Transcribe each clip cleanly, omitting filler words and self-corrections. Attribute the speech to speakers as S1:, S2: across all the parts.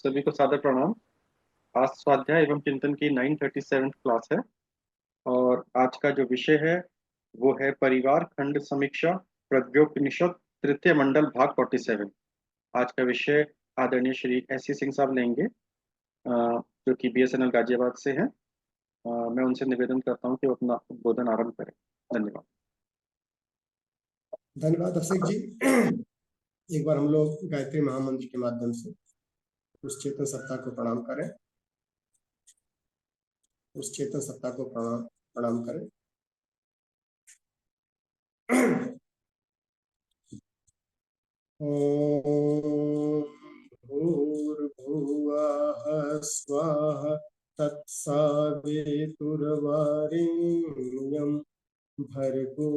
S1: सभी को सादर प्रणाम। आज स्वाध्याय एवं चिंतन की 937 क्लास है। और आज का जो विषय है वो है परिवार खंड समीक्षा प्रज्ञोपनिषद तृतीय मंडल भाग 47। आज का विषय आदरणीय श्री एस सी सिंह साहब लेंगे, जो कि बीएसएनएल गाजियाबाद से हैं। मैं उनसे निवेदन करता हूं कि वो अपना उद्बोधन आरंभ करें। धन्यवाद।
S2: धन्यवाद अभिषेक जी। एक बार हम लोग गायत्री महामंत्र के माध्यम से उस चेतन सत्ता को प्रणाम करें। उस चेतन सत्ता को प्रणाम करें। ओम भूर्भुवः स्वः तत्सवितुर्वरेण्यं भर्गो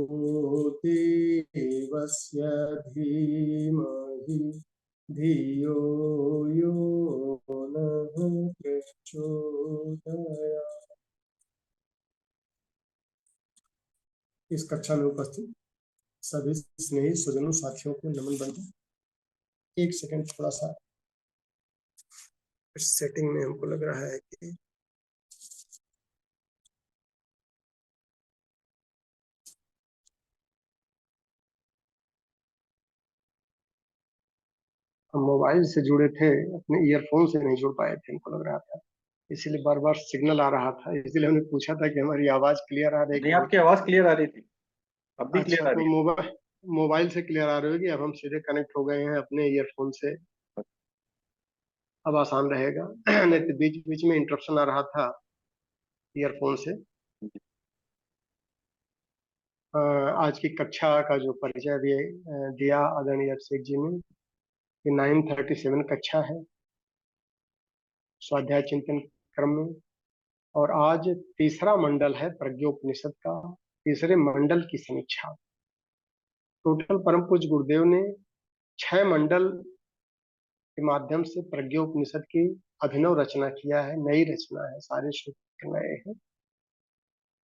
S2: देवस्य धीमहि धियो यो नः प्रचोदयात्। इस कक्षा में उपस्थित सभी स्नेही स्वजनों साथियों को नमन बंधु। एक सेकंड, थोड़ा सा इस सेटिंग में हमको लग रहा है कि हम मोबाइल से जुड़े थे, अपने ईयरफोन से नहीं जुड़ पाए थे, हमको लग रहा था, इसीलिए बार बार सिग्नल आ रहा था। इसलिए हमने पूछा था कि हमारी आवाज क्लियर आ रही है
S1: नहीं,
S2: कि
S1: आपकी आवाज क्लियर आ रही थी, अब भी
S2: अच्छा,
S1: क्लियर आ
S2: तो
S1: रही
S2: मोबाइल से क्लियर आ रही होगी। अब हम सीधे कनेक्ट हो गए हैं अपने ईयरफोन से, अब आसान रहेगा। नहीं तो बीच बीच में इंटरप्शन आ रहा था ईयरफोन से।
S1: है।
S2: आज की कक्षा का जो परिचय दिया आदरणीय अभिषेक जी ने, ये 937 कक्षा है स्वाध्याय चिंतन क्रम में। और आज तीसरा मंडल है प्रज्ञोपनिषद का, तीसरे मंडल की समीक्षा। टोटल परम पूज्य गुरुदेव ने 6 मंडल के माध्यम से प्रज्ञोपनिषद की अभिनव रचना किया है, नई रचना है, सारे सूत्र नए हैं।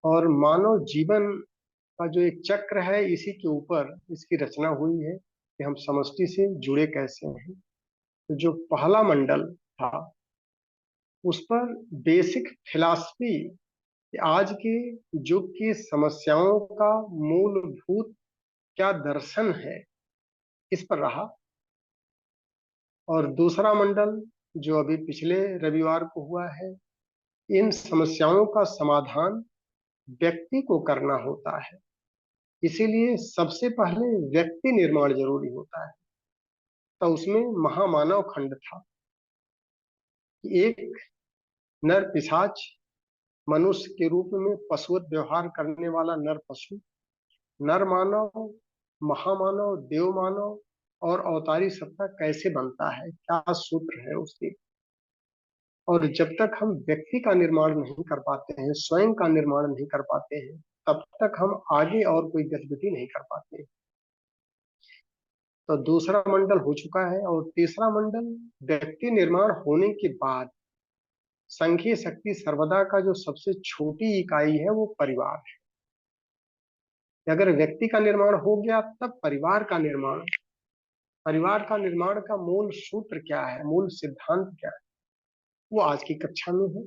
S2: और मानव जीवन का जो एक चक्र है, इसी के ऊपर इसकी रचना हुई है कि हम समष्टि से जुड़े कैसे हैं। तो जो पहला मंडल था उस पर बेसिक फिलॉसफी, आज के युग की समस्याओं का मूलभूत क्या दर्शन है, इस पर रहा। और दूसरा मंडल जो अभी पिछले रविवार को हुआ है, इन समस्याओं का समाधान व्यक्ति को करना होता है, इसीलिए सबसे पहले व्यक्ति निर्माण जरूरी होता है। तो उसमें महामानव खंड था कि एक नर पिशाच मनुष्य के रूप में पशुवत व्यवहार करने वाला नर पशु, नर मानव, महामानव, देव मानव और अवतारी सत्ता कैसे बनता है, क्या सूत्र है उसके। और जब तक हम व्यक्ति का निर्माण नहीं कर पाते हैं, स्वयं का निर्माण नहीं कर पाते हैं, तब तक हम आगे और कोई गतिविधि नहीं कर पाते। तो दूसरा मंडल हो चुका है और तीसरा मंडल व्यक्ति निर्माण होने के बाद संघीय शक्ति सर्वदा का जो सबसे छोटी इकाई है वो परिवार है। अगर व्यक्ति का निर्माण हो गया तब परिवार का निर्माण। परिवार का निर्माण का मूल सूत्र क्या है, मूल सिद्धांत क्या है, वो आज की कक्षा में है।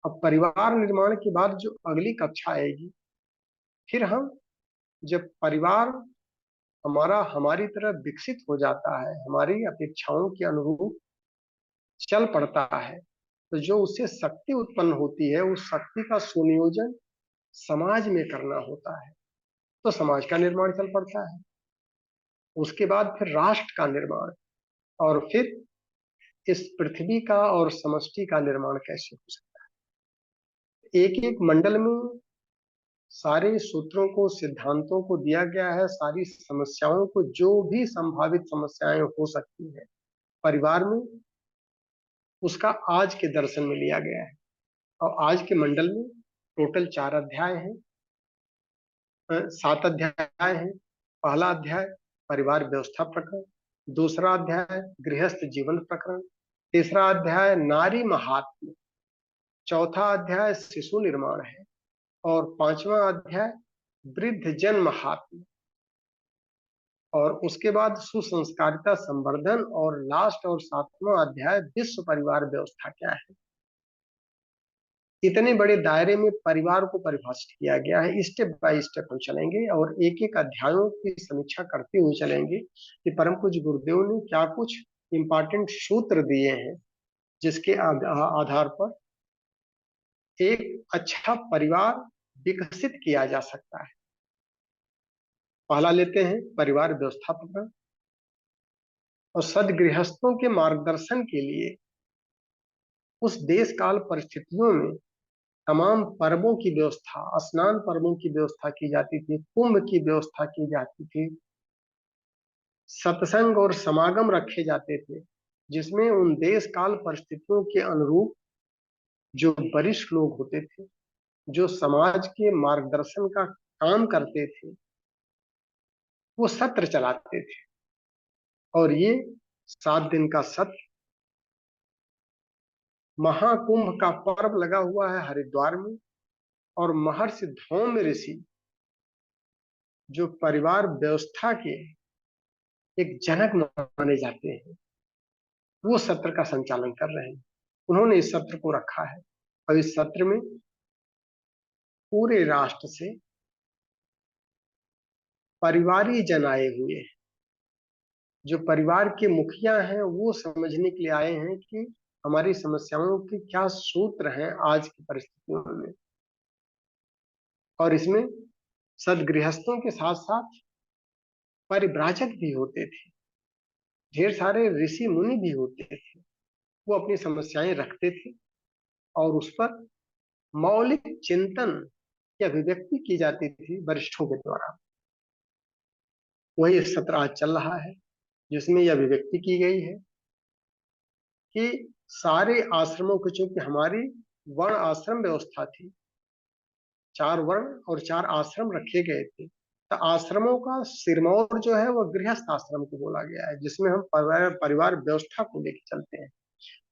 S2: अब परिवार निर्माण के बाद जो अगली कक्षा आएगी, फिर हम जब परिवार हमारा हमारी तरह विकसित हो जाता है, हमारी अपेक्षाओं के अनुरूप चल पड़ता है, तो जो उससे शक्ति उत्पन्न होती है, उस शक्ति का सुनियोजन समाज में करना होता है, तो समाज का निर्माण चल पड़ता है। उसके बाद फिर राष्ट्र का निर्माण, और फिर इस पृथ्वी का और समष्टि का निर्माण कैसे हो सकता है। एक एक मंडल में सारे सूत्रों को, सिद्धांतों को दिया गया है, सारी समस्याओं को, जो भी संभावित समस्याएं हो सकती है परिवार में, उसका आज के दर्शन में लिया गया है। और आज के मंडल में टोटल 4 अध्याय हैं, 7 अध्याय हैं। पहला अध्याय परिवार व्यवस्था प्रकरण, दूसरा अध्याय गृहस्थ जीवन प्रकरण, तीसरा अध्याय नारी महात्म्य, चौथा अध्याय शिशु निर्माण है, और 5वां अध्याय वृद्ध जन महात्म्य। और उसके बाद सुसंस्कारिता संवर्धन, और लास्ट और 7वां अध्याय विश्व परिवार व्यवस्था क्या है। इतने बड़े दायरे में परिवार को परिभाषित किया गया है। स्टेप बाय स्टेप हम चलेंगे और एक एक अध्यायों की समीक्षा करते हुए चलेंगे कि परम पूज्य गुरुदेव ने क्या कुछ इंपॉर्टेंट सूत्र दिए हैं जिसके आधार पर एक अच्छा परिवार विकसित किया जा सकता है। पहला लेते हैं परिवार व्यवस्थापन। और सदगृहस्थों के मार्गदर्शन के लिए उस देश काल परिस्थितियों में तमाम पर्वों की व्यवस्था, स्नान पर्वों की व्यवस्था की जाती थी, कुंभ की व्यवस्था की जाती थी, सत्संग और समागम रखे जाते थे, जिसमें उन देश काल परिस्थितियों के अनुरूप जो वरिष्ठ लोग होते थे, जो समाज के मार्गदर्शन का काम करते थे, वो सत्र चलाते थे। और ये 7 दिन का सत्र, महाकुंभ का पर्व लगा हुआ है हरिद्वार में, और महर्षि धौम्य ऋषि जो परिवार व्यवस्था के एक जनक माने जाते हैं, वो सत्र का संचालन कर रहे हैं। उन्होंने इस सत्र को रखा है और इस सत्र में पूरे राष्ट्र से परिवारी जन आए हुए हैं। जो परिवार के मुखिया हैं वो समझने के लिए आए हैं कि हमारी समस्याओं के क्या सूत्र हैं आज की परिस्थितियों में। और इसमें सदगृहस्थों के साथ साथ परिव्राजक भी होते थे, ढेर सारे ऋषि मुनि भी होते थे। वो अपनी समस्याएं रखते थे और उस पर मौलिक चिंतन की अभिव्यक्ति की जाती थी वरिष्ठों के द्वारा। वही सत्र आज चल रहा है जिसमें यह अभिव्यक्ति की गई है कि सारे आश्रमों को, चूंकि हमारी वर्ण आश्रम व्यवस्था थी, 4 वर्ण और 4 आश्रम रखे गए थे, तो आश्रमों का सिरमौर जो है वो गृहस्थ आश्रम को बोला गया है, जिसमें हम परिवार व्यवस्था को लेकर चलते हैं।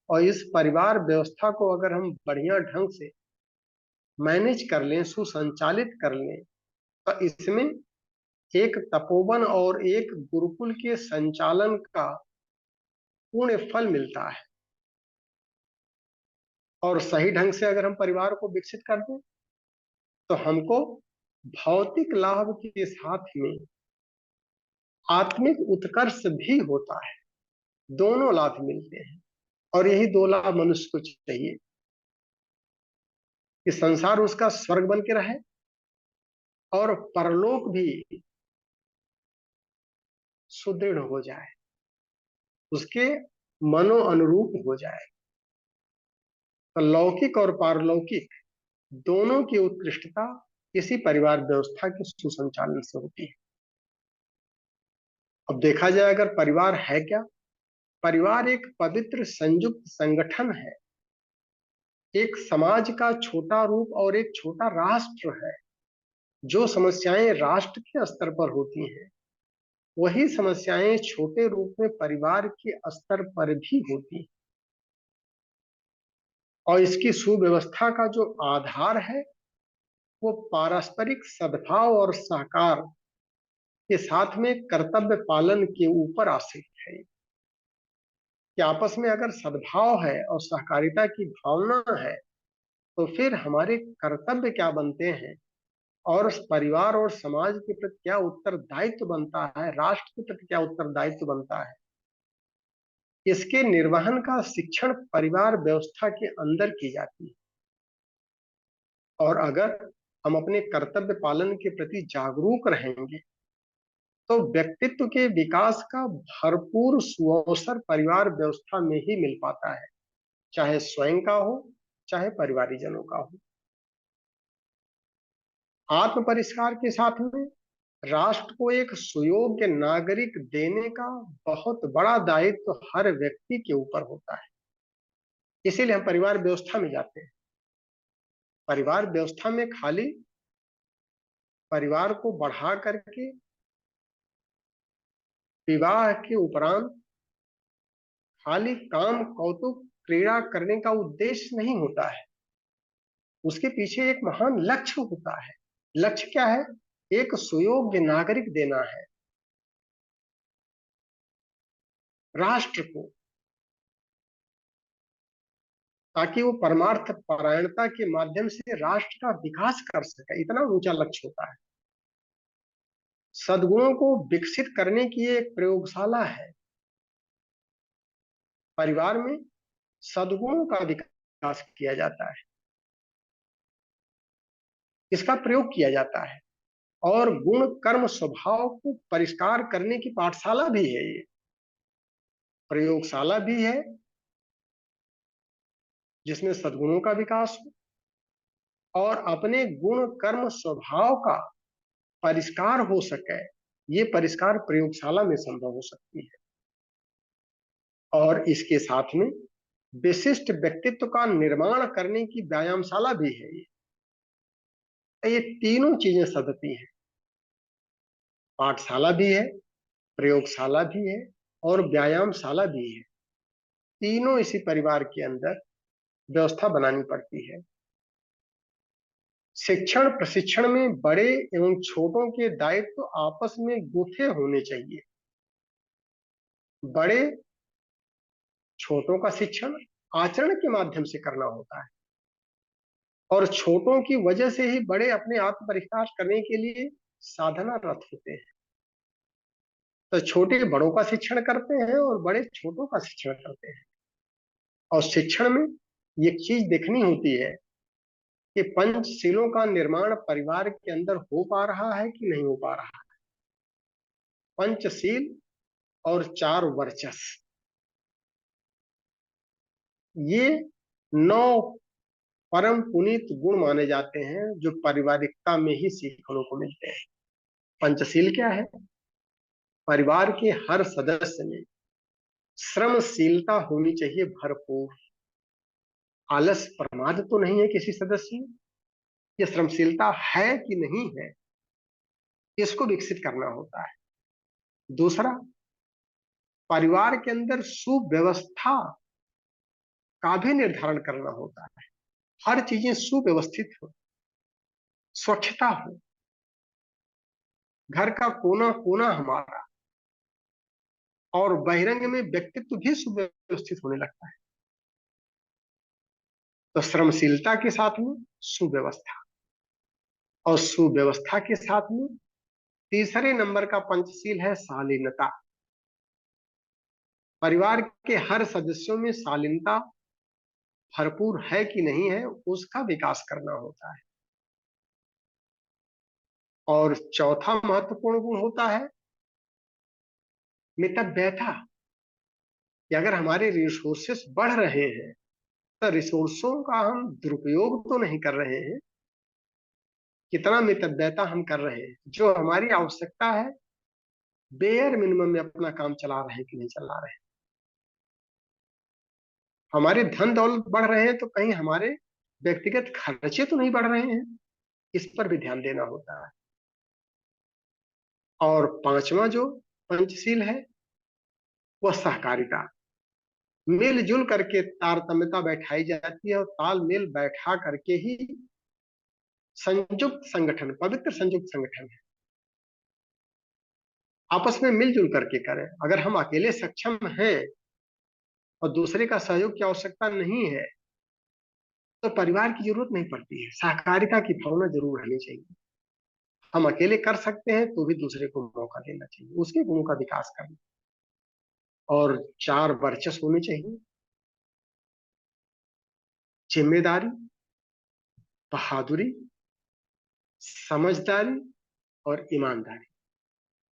S2: और इस परिवार व्यवस्था को अगर हम बढ़िया ढंग से मैनेज कर लें, सुसंचालित कर लें, तो इसमें एक तपोवन और एक गुरुकुल के संचालन का पूर्ण फल मिलता है। और सही ढंग से अगर हम परिवार को विकसित कर दें तो हमको भौतिक लाभ के साथ में आत्मिक उत्कर्ष भी होता है। दोनों लाभ मिलते हैं और यही 2 लाभ मनुष्य को चाहिए कि संसार उसका स्वर्ग बन के रहे और परलोक भी सुदृढ़ हो जाए, उसके मनो अनुरूप हो जाए। तो लौकिक और पारलौकिक दोनों की उत्कृष्टता इसी परिवार व्यवस्था के सुसंचालन से होती है। अब देखा जाए अगर परिवार है क्या, परिवार एक पवित्र संयुक्त संगठन है, एक समाज का छोटा रूप और एक छोटा राष्ट्र है। जो समस्याएं राष्ट्र के स्तर पर होती हैं वही समस्याएं छोटे रूप में परिवार के स्तर पर भी होती हैं। और इसकी सुव्यवस्था का जो आधार है वो पारस्परिक सद्भाव और सहकार के साथ में कर्तव्य पालन के ऊपर आश्रित है। कि आपस में अगर सद्भाव है और सहकारिता की भावना है तो फिर हमारे कर्तव्य क्या बनते हैं और परिवार और समाज के प्रति क्या उत्तरदायित्व बनता है, राष्ट्र के प्रति क्या उत्तरदायित्व बनता है, इसके निर्वहन का शिक्षण परिवार व्यवस्था के अंदर की जाती है। और अगर हम अपने कर्तव्य पालन के प्रति जागरूक रहेंगे तो व्यक्तित्व के विकास का भरपूर सुअवसर परिवार व्यवस्था में ही मिल पाता है, चाहे स्वयं का हो चाहे परिवारीजनों का हो। आत्म परिष्कार के साथ में राष्ट्र को एक सुयोग्य नागरिक देने का बहुत बड़ा दायित्व हर व्यक्ति के ऊपर होता है। इसीलिए हम परिवार व्यवस्था में जाते हैं। परिवार व्यवस्था में खाली परिवार को बढ़ा करके विवाह के उपरांत खाली काम कौतुक क्रीड़ा करने का उद्देश्य नहीं होता है, उसके पीछे एक महान लक्ष्य होता है। लक्ष्य क्या है? एक सुयोग्य नागरिक देना है। राष्ट्र को, ताकि वो परमार्थ परायणता के माध्यम से राष्ट्र का विकास कर सके। इतना ऊंचा लक्ष्य होता है। सद्गुणों को विकसित करने की एक प्रयोगशाला है। परिवार में सद्गुणों का विकास किया जाता है, इसका प्रयोग किया जाता है। और गुण कर्म स्वभाव को परिष्कार करने की पाठशाला भी है, ये प्रयोगशाला भी है, जिसमें सद्गुणों का विकास हो और अपने गुण कर्म स्वभाव का परिष्कार हो सके। ये परिष्कार प्रयोगशाला में संभव हो सकती है। और इसके साथ में विशिष्ट व्यक्तित्व का निर्माण करने की व्यायामशाला भी है। ये तीनों चीजें सदती हैं। पाठशाला भी है, प्रयोगशाला भी है और व्यायामशाला भी है। तीनों इसी परिवार के अंदर व्यवस्था बनानी पड़ती है। शिक्षण प्रशिक्षण में बड़े एवं छोटों के दायित्व आपस में गुंथे होने चाहिए। बड़े छोटों का शिक्षण आचरण के माध्यम से करना होता है और छोटों की वजह से ही बड़े अपने आत्म परिष्कार करने के लिए साधनारत होते हैं। तो छोटे बड़ों का शिक्षण करते हैं और बड़े छोटों का शिक्षण करते हैं। और शिक्षण में एक चीज देखनी होती है कि पंचशीलों का निर्माण परिवार के अंदर हो पा रहा है कि नहीं हो पा रहा है। पंचशील और चार वर्चस्व, ये 9 परम पुनीत गुण माने जाते हैं जो पारिवारिकता में ही सीखने को मिलते हैं। पंचशील क्या है? परिवार के हर सदस्य में श्रमशीलता होनी चाहिए भरपूर। आलस प्रमाद तो नहीं है किसी सदस्य में। ये श्रमशीलता है कि नहीं है, इसको विकसित करना होता है। दूसरा, परिवार के अंदर सुव्यवस्था का भी निर्धारण करना होता है। हर चीजें सुव्यवस्थित हो, स्वच्छता हो, घर का कोना कोना हमारा और बहिरंग में व्यक्तित्व भी सुव्यवस्थित होने लगता है। तो श्रमशीलता के साथ में सुव्यवस्था और सुव्यवस्था के साथ में तीसरे नंबर का पंचशील है शालीनता। परिवार के हर सदस्यों में शालीनता भरपूर है कि नहीं है, उसका विकास करना होता है। और चौथा महत्वपूर्ण गुण होता है मितव्ययता, कि अगर हमारे रिसोर्सेस बढ़ रहे हैं तो रिसोर्सों का हम दुरुपयोग तो नहीं कर रहे हैं। कितना मितव्ययता हम कर रहे हैं, जो हमारी आवश्यकता है बेयर मिनिमम में अपना काम चला रहे हैं कि नहीं चला रहे हैं। हमारे धन दौलत बढ़ रहे हैं तो कहीं हमारे व्यक्तिगत खर्चे तो नहीं बढ़ रहे हैं, इस पर भी ध्यान देना होता है। और पांचवा जो पंचशील है वह सहकारिता। मिलजुल करके तारतम्यता बैठाई जाती है और तालमेल बैठा करके ही संयुक्त संगठन, पवित्र संयुक्त संगठन है। आपस में मिलजुल करके करें। अगर हम अकेले सक्षम हैं और दूसरे का सहयोग की आवश्यकता नहीं है तो परिवार की जरूरत नहीं पड़ती है। सहकारिता की भावना जरूर रहनी चाहिए। हम अकेले कर सकते हैं तो भी दूसरे को मौका देना चाहिए, उसके गुणों का विकास करना। और चार वर्चस्व होने चाहिए: जिम्मेदारी, बहादुरी, समझदारी और ईमानदारी।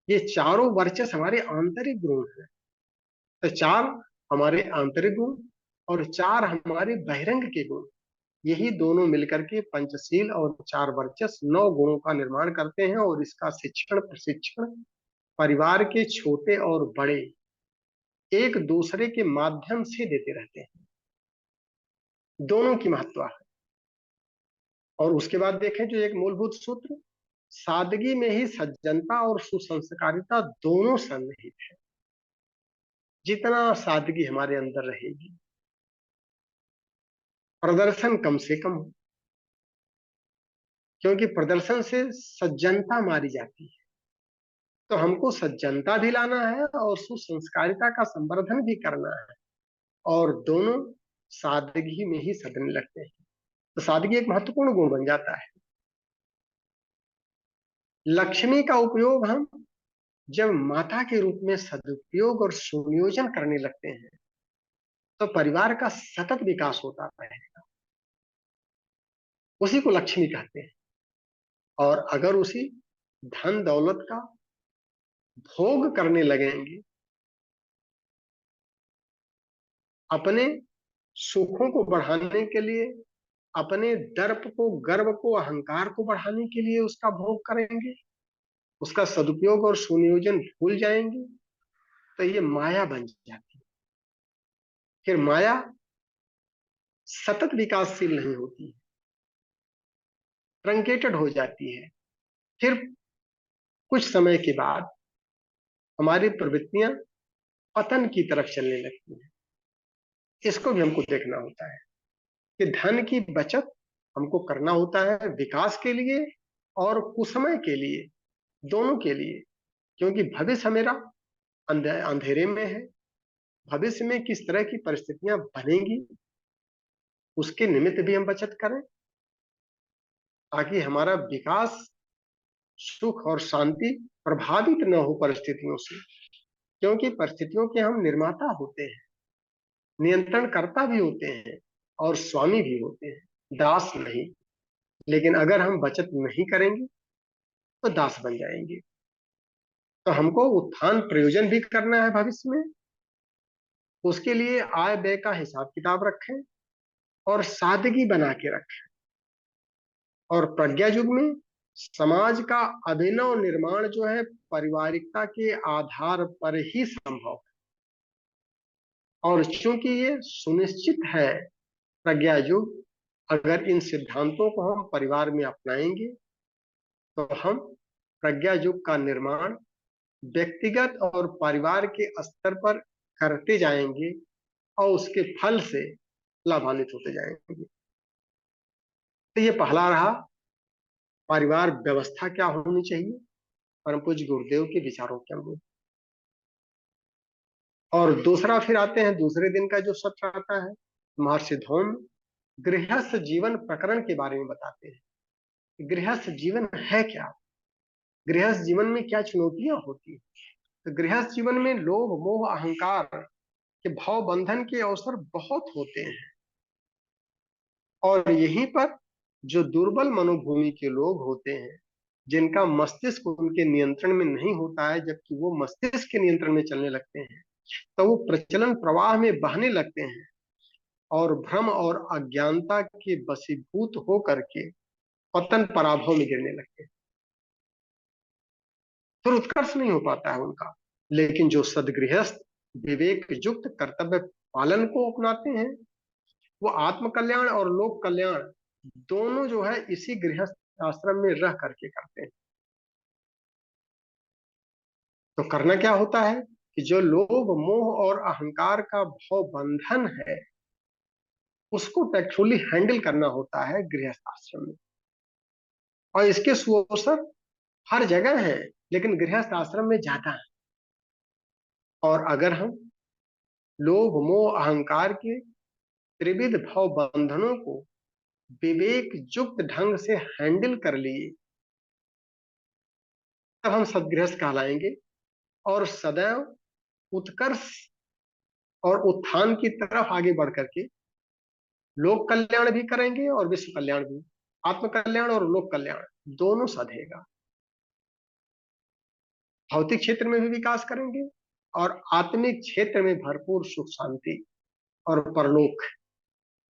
S2: ये चारों वर्चस्व हमारे आंतरिक गुण हैं। तो चार हमारे आंतरिक गुण और चार हमारे बहिरंग के गुण, यही दोनों मिलकर के पंचशील और चार वर्चस्व 9 गुणों का निर्माण करते हैं। और इसका शिक्षण प्रशिक्षण परिवार के छोटे और बड़े एक दूसरे के माध्यम से देते रहते हैं। दोनों की महत्व है। और उसके बाद देखें जो एक मूलभूत सूत्र, सादगी में ही सज्जनता और सुसंस्कारिता दोनों सन्निहित है। जितना सादगी हमारे अंदर रहेगी, प्रदर्शन कम से कम हो, क्योंकि प्रदर्शन से सज्जनता मारी जाती है। तो हमको सज्जनता भी लाना है और सुसंस्कारिता का संवर्धन भी करना है, और दोनों सादगी में ही सधने लगते हैं। तो सादगी एक महत्वपूर्ण गुण बन जाता है। लक्ष्मी का उपयोग हम जब माता के रूप में सदुपयोग और सुनियोजन करने लगते हैं, तो परिवार का सतत विकास होता है। उसी को लक्ष्मी कहते हैं। और अगर उसी धन दौलत का भोग करने लगेंगे, अपने सुखों को बढ़ाने के लिए, अपने दर्प को, गर्व को, अहंकार को बढ़ाने के लिए उसका भोग करेंगे, उसका सदुपयोग और सुनियोजन भूल जाएंगे, तो ये माया बन जाती है। फिर माया सतत विकासशील नहीं होती, ट्रंकेटेड हो जाती है। फिर कुछ समय के बाद हमारी प्रवृत्तियां पतन की तरफ चलने लगती हैं। इसको भी हमको देखना होता है कि धन की बचत हमको करना होता है विकास के लिए और कुसमय के लिए, दोनों के लिए। क्योंकि भविष्य मेरा अंधेरे में है। भविष्य में किस तरह की परिस्थितियां बनेंगी, उसके निमित्त भी हम बचत करें, ताकि हमारा विकास, सुख और शांति प्रभावित न हो परिस्थितियों से। क्योंकि परिस्थितियों के हम निर्माता होते हैं, नियंत्रणकर्ता भी होते हैं और स्वामी भी होते हैं, दास नहीं। लेकिन अगर हम बचत नहीं करेंगे तो दास बन जाएंगे। तो हमको उत्थान प्रयोजन भी करना है भविष्य में। उसके लिए आय व्यय का हिसाब किताब रखें और सादगी बना के रखें। और प्रज्ञा युग में समाज का अभिनव निर्माण जो है पारिवारिकता के आधार पर ही संभव है। और चूंकि ये सुनिश्चित है, प्रज्ञा युग, अगर इन सिद्धांतों को हम परिवार में अपनाएंगे तो हम प्रज्ञा युग का निर्माण व्यक्तिगत और परिवार के स्तर पर करते जाएंगे और उसके फल से लाभान्वित होते जाएंगे। तो ये पहला रहा, परिवार व्यवस्था क्या होनी चाहिए परम पूज्य गुरुदेव के विचारों के अनुरूप। और दूसरा फिर आते हैं, दूसरे दिन का जो सत्र आता है, महर्षि धौम गृहस्थ जीवन प्रकरण के बारे में बताते हैं। गृहस्थ जीवन है क्या, गृहस्थ जीवन में क्या चुनौतियां होती है। तो गृहस्थ जीवन में लोभ मोह अहंकार के भाव बंधन के अवसर बहुत होते हैं। और यहीं पर जो दुर्बल मनोभूमि के लोग होते हैं, जिनका मस्तिष्क उनके नियंत्रण में नहीं होता है, जबकि वो मस्तिष्क के नियंत्रण में चलने लगते हैं, तो वो प्रचलन प्रवाह में बहने लगते हैं और भ्रम और अज्ञानता के वशीभूत होकर के पतन पराभव में गिरने लगते हैं। फिर उत्कर्ष नहीं हो पाता है उनका। लेकिन जो सदगृहस्थ विवेक युक्त कर्तव्य पालन को अपनाते हैं, वो आत्म कल्याण और लोक कल्याण दोनों जो है इसी गृहस्थ आश्रम में रह करके करते हैं। तो करना क्या होता है कि जो लोभ मोह और अहंकार का भाव बंधन है, उसको टैक्टफुली हैंडल करना होता है गृहस्थ आश्रम में। और इसके सुअवसर हर जगह है, लेकिन गृहस्थ आश्रम में ज्यादा है। और अगर हम लोभ मोह अहंकार के त्रिविध भाव बंधनों को विवेक युक्त ढंग से हैंडल कर लिए, तब हम सदगृहस्थ कहलाएंगे और सदैव उत्कर्ष और उत्थान की तरफ आगे बढ़ करके लोक कल्याण भी करेंगे और विश्व कल्याण भी। आत्म कल्याण और लोक कल्याण दोनों साधेगा। भौतिक क्षेत्र में भी विकास करेंगे और आत्मिक क्षेत्र में भरपूर सुख शांति और परलोक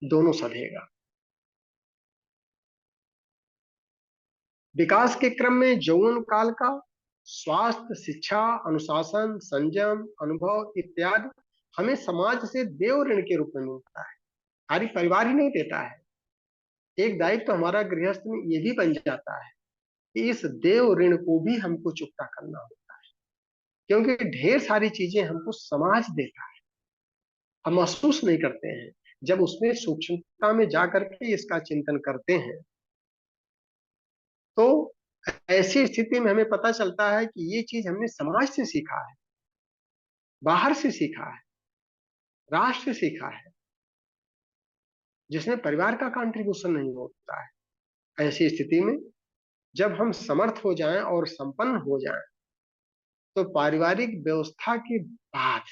S2: दोनों साधेगा। विकास के क्रम में यौवन काल का स्वास्थ्य, शिक्षा, अनुशासन, संयम, अनुभव इत्यादि हमें समाज से देव ऋण के रूप में मिलता है। हमारी परिवार ही नहीं देता है। एक दायित्व तो हमारा गृहस्थ में ये भी बन जाता है कि इस देव ऋण को भी हमको चुकता करना होता है। क्योंकि ढेर सारी चीजें हमको समाज देता है, हम महसूस नहीं करते हैं। जब उसमें सूक्ष्मता में जाकर के इसका चिंतन करते हैं, तो ऐसी स्थिति में हमें पता चलता है कि ये चीज हमने समाज से सीखा है, बाहर से सीखा है, राष्ट्र से सीखा है, जिसमें परिवार का कंट्रीब्यूशन नहीं होता है। ऐसी स्थिति में जब हम समर्थ हो जाएं और संपन्न हो जाएं, तो पारिवारिक व्यवस्था के बाद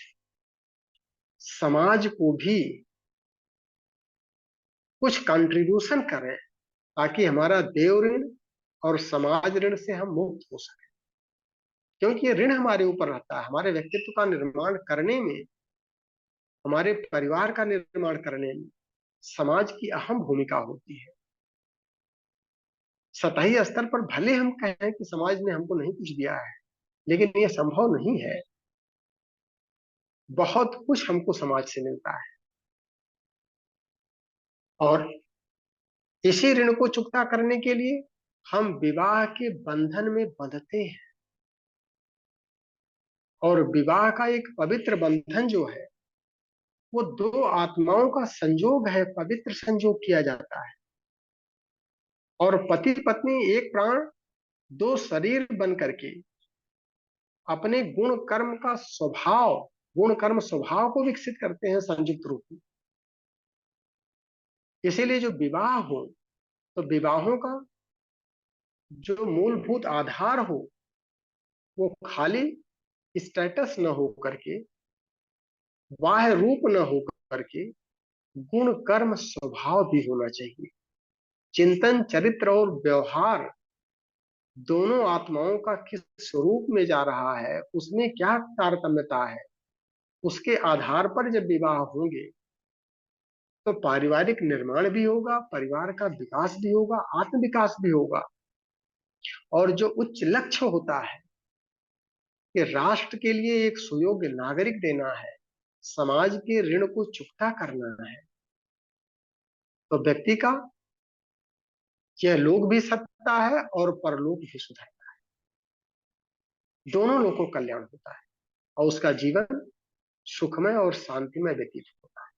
S2: समाज को भी कुछ कंट्रीब्यूशन करें, ताकि हमारा देव ऋण और समाज ऋण से हम मुक्त हो सके। क्योंकि ये ऋण हमारे ऊपर रहता है, हमारे व्यक्तित्व का निर्माण करने में, हमारे परिवार का निर्माण करने में समाज की अहम भूमिका होती है। सतही स्तर पर भले हम कहें कि समाज ने हमको नहीं कुछ दिया है, लेकिन यह संभव नहीं है। बहुत कुछ हमको समाज से मिलता है, और इसी ऋण को चुकता करने के लिए हम विवाह के बंधन में बंधते हैं। और विवाह का एक पवित्र बंधन जो है, वो दो आत्माओं का संयोग है, पवित्र संयोग किया जाता है। और पति पत्नी एक प्राण दो शरीर बन करके अपने गुण कर्म स्वभाव को विकसित करते हैं संयुक्त रूप में। इसीलिए जो विवाह हो, तो विवाहों का जो मूलभूत आधार हो, वो खाली स्टेटस न हो करके, बाह्य रूप न हो करके, गुण कर्म स्वभाव भी होना चाहिए। चिंतन चरित्र और व्यवहार दोनों आत्माओं का किस स्वरूप में जा रहा है, उसमें क्या तारतम्यता है, उसके आधार पर जब विवाह होंगे, तो पारिवारिक निर्माण भी होगा, परिवार का विकास भी होगा, आत्म विकास भी होगा। और जो उच्च लक्ष्य होता है कि राष्ट्र के लिए एक सुयोग्य नागरिक देना है, समाज के ऋण को चुकता करना है, तो व्यक्ति का यह लोक भी सत्ता है और परलोक भी सुधरता है। दोनों लोगों को कल्याण होता है और उसका जीवन सुखमय और शांतिमय व्यतीत होता है।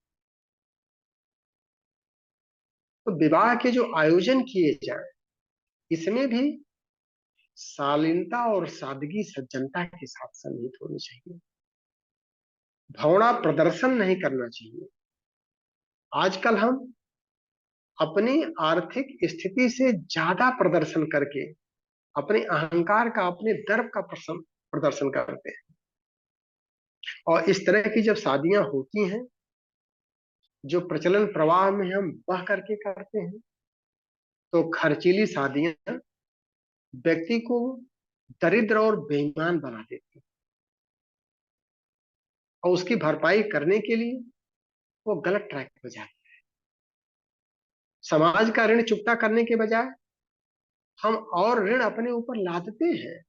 S2: तो विवाह के जो आयोजन किए जाए, इसमें भी शालीनता और सादगी सज्जनता के साथ सन्निहित होनी चाहिए। भौना प्रदर्शन नहीं करना चाहिए। आजकल हम अपनी आर्थिक स्थिति से ज्यादा प्रदर्शन करके अपने अहंकार का, अपने गर्व का प्रदर्शन करते हैं। और इस तरह की जब शादियां होती हैं, जो प्रचलन प्रवाह में हम बह करके करते हैं, तो खर्चीली शादियां व्यक्ति को दरिद्र और बेईमान बना देती हैं। और उसकी भरपाई करने के लिए वो गलत ट्रैक पर जाते हैं। समाज का ऋण चुकता करने के बजाय हम और ऋण अपने ऊपर लादते हैं।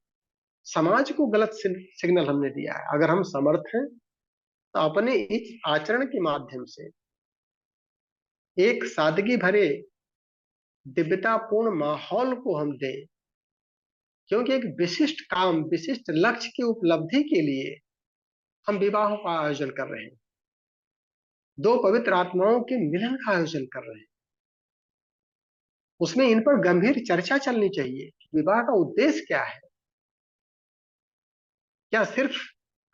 S2: समाज को गलत सिग्नल हमने दिया है। अगर हम समर्थ हैं, तो अपने इस आचरण के माध्यम से एक सादगी भरे दिव्यतापूर्ण माहौल को हम दें। क्योंकि एक विशिष्ट काम, विशिष्ट लक्ष्य की उपलब्धि के लिए हम विवाह का आयोजन कर रहे हैं, दो पवित्र आत्माओं के मिलन का आयोजन कर रहे हैं। उसमें इन पर गंभीर चर्चा चलनी चाहिए कि विवाह का उद्देश्य क्या है। क्या सिर्फ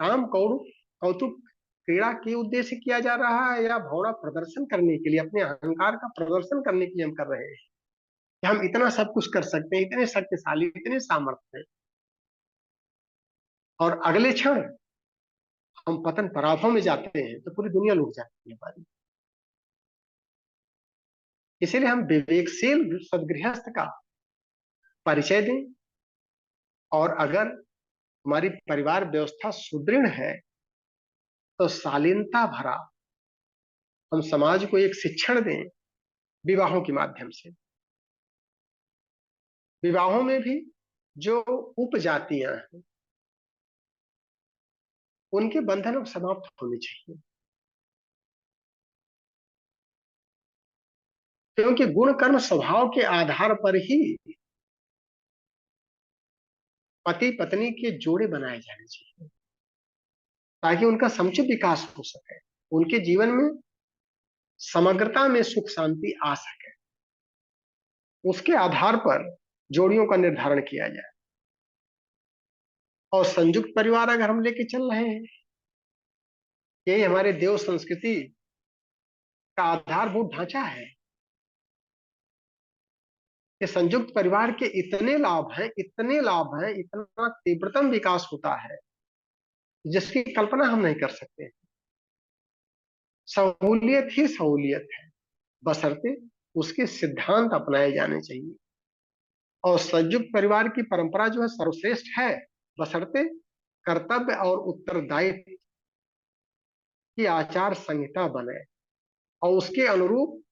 S2: काम कौतुक क्रीड़ा के उद्देश्य किया जा रहा है, या भौरा प्रदर्शन करने के लिए, अपने अहंकार का प्रदर्शन करने के लिए हम कर रहे हैं कि हम इतना सब कुछ कर सकते हैं, इतने शक्तिशाली, इतने सामर्थ्य हैं, और अगले क्षण हम पतन पराभव में जाते हैं तो पूरी दुनिया लुट जाती है हमारी। इसीलिए हम विवेकशील सदगृहस्थ का परिचय दें। और अगर हमारी परिवार व्यवस्था सुदृढ़ है, तो शालीनता भरा हम समाज को एक शिक्षण दें विवाहों के माध्यम से। विवाहों में भी जो उपजातियां हैं, उनके बंधन अब समाप्त होने चाहिए। क्योंकि गुण कर्म स्वभाव के आधार पर ही पति पत्नी के जोड़े बनाए जाने चाहिए, ताकि उनका समुचित विकास हो सके, उनके जीवन में समग्रता में सुख शांति आ सके। उसके आधार पर जोड़ियों का निर्धारण किया जाए। और संयुक्त परिवार अगर हम लेके चल रहे हैं, यही हमारे देव संस्कृति का आधारभूत ढांचा है। कि संयुक्त परिवार के इतने लाभ हैं, इतने लाभ हैं, इतना तीव्रतम विकास होता है जिसकी कल्पना हम नहीं कर सकते। सहूलियत ही सहूलियत है, बशर्ते उसके सिद्धांत अपनाए जाने चाहिए। और संयुक्त परिवार की परंपरा जो है सर्वश्रेष्ठ है, बशर्ते कर्तव्य और उत्तरदायित्व की आचार संहिता बने और उसके अनुरूप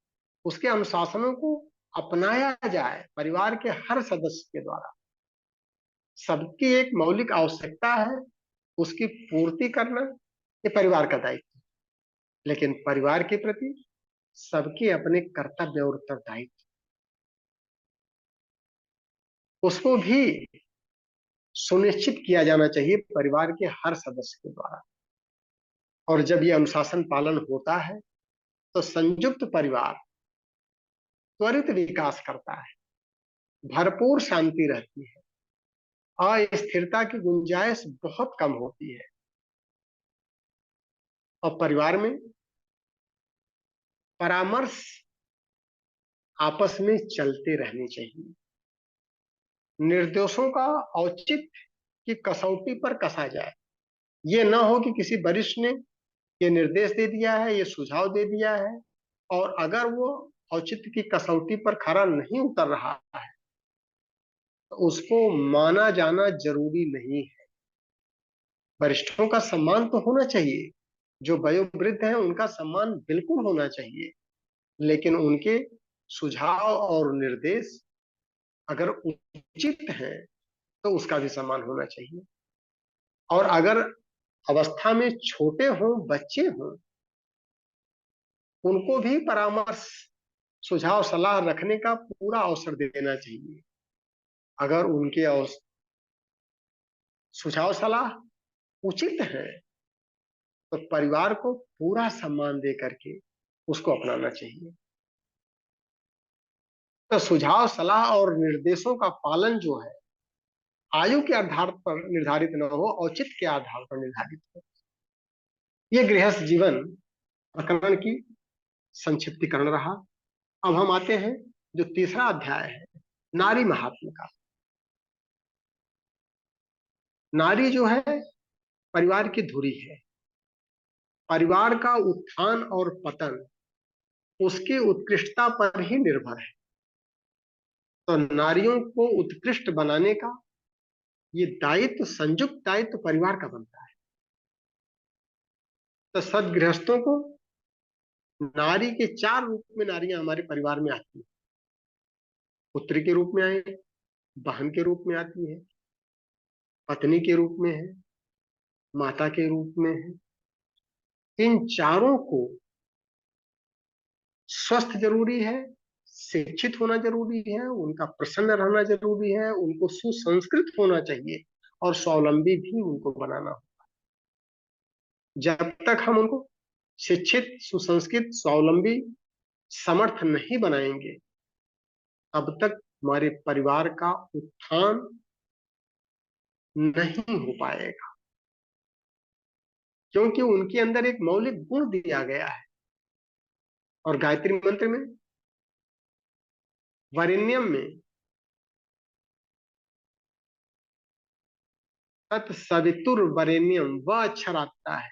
S2: उसके अनुशासनों को अपनाया जाए परिवार के हर सदस्य के द्वारा। सबकी एक मौलिक आवश्यकता है, उसकी पूर्ति करना ये परिवार का दायित्व है। लेकिन परिवार के प्रति सबके अपने कर्तव्य और उत्तरदायित्व, उसको भी सुनिश्चित किया जाना चाहिए परिवार के हर सदस्य के द्वारा। और जब ये अनुशासन पालन होता है तो संयुक्त परिवार त्वरित विकास करता है, भरपूर शांति रहती है, अस्थिरता की गुंजाइश बहुत कम होती है। और परिवार में परामर्श आपस में चलते रहने चाहिए। निर्देशों का औचित्य की कसौटी पर कसा जाए। ये ना हो कि किसी वरिष्ठ ने ये निर्देश दे दिया है, ये सुझाव दे दिया है, और अगर वो औचित्य की कसौटी पर खरा नहीं उतर रहा है तो उसको माना जाना जरूरी नहीं है। वरिष्ठों का सम्मान तो होना चाहिए, जो वयोवृद्ध हैं उनका सम्मान बिल्कुल होना चाहिए, लेकिन उनके सुझाव और निर्देश अगर उचित हैं तो उसका भी सम्मान होना चाहिए। और अगर अवस्था में छोटे हों, बच्चे हों, उनको भी परामर्श, सुझाव, सलाह रखने का पूरा अवसर देना चाहिए। अगर उनके सुझाव सलाह उचित है तो परिवार को पूरा सम्मान दे करके उसको अपनाना चाहिए। तो सुझाव, सलाह और निर्देशों का पालन जो है आयु के आधार पर निर्धारित न हो, औचित्य के आधार पर निर्धारित हो। यह गृहस्थ जीवन प्रकरण की संक्षिप्तीकरण रहा। अब हम आते हैं जो तीसरा अध्याय है, नारी महात्म्य का। नारी जो है परिवार की धुरी है। परिवार का उत्थान और पतन उसकी उत्कृष्टता पर ही निर्भर है। तो नारियों को उत्कृष्ट बनाने का ये दायित्व, संयुक्त दायित्व परिवार का बनता है। तो सदगृहस्थों को नारी के चार रूप में नारियां हमारे परिवार में आती है। पुत्री के रूप में आए, बहन के रूप में आती है, पत्नी के रूप में है, माता के रूप में है। इन चारों को स्वस्थ जरूरी है, शिक्षित होना जरूरी है, उनका प्रसन्न रहना जरूरी है, उनको सुसंस्कृत होना चाहिए और स्वावलंबी भी उनको बनाना हो। जब तक हम उनको शिक्षित, सुसंस्कृत, स्वावलंबी, समर्थ नहीं बनाएंगे तब तक हमारे परिवार का उत्थान नहीं हो पाएगा। क्योंकि उनके अंदर एक मौलिक गुण दिया गया है। और गायत्री मंत्र में, वरेण्यम में, तत्सवितुर्वरेण्यम वह अक्षर आता है,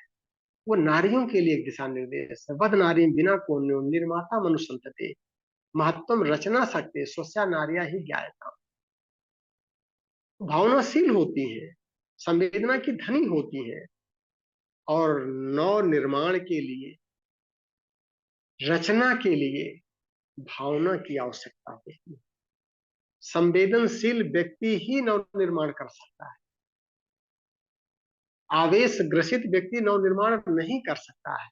S2: वो नारियों के लिए एक दिशा निर्देश है। वद नारी बिना कोन्यो निर्माता मनुसंतते महत्वम रचना सकते स्वस्या नारिया ही ज्ञायता। भावनाशील होती हैं, संवेदना की धनी होती हैं, और नव निर्माण के लिए, रचना के लिए भावना की आवश्यकता होती है। संवेदनशील व्यक्ति ही नव निर्माण कर सकता है। आवेश ग्रसित व्यक्ति नव निर्माण नहीं कर सकता है।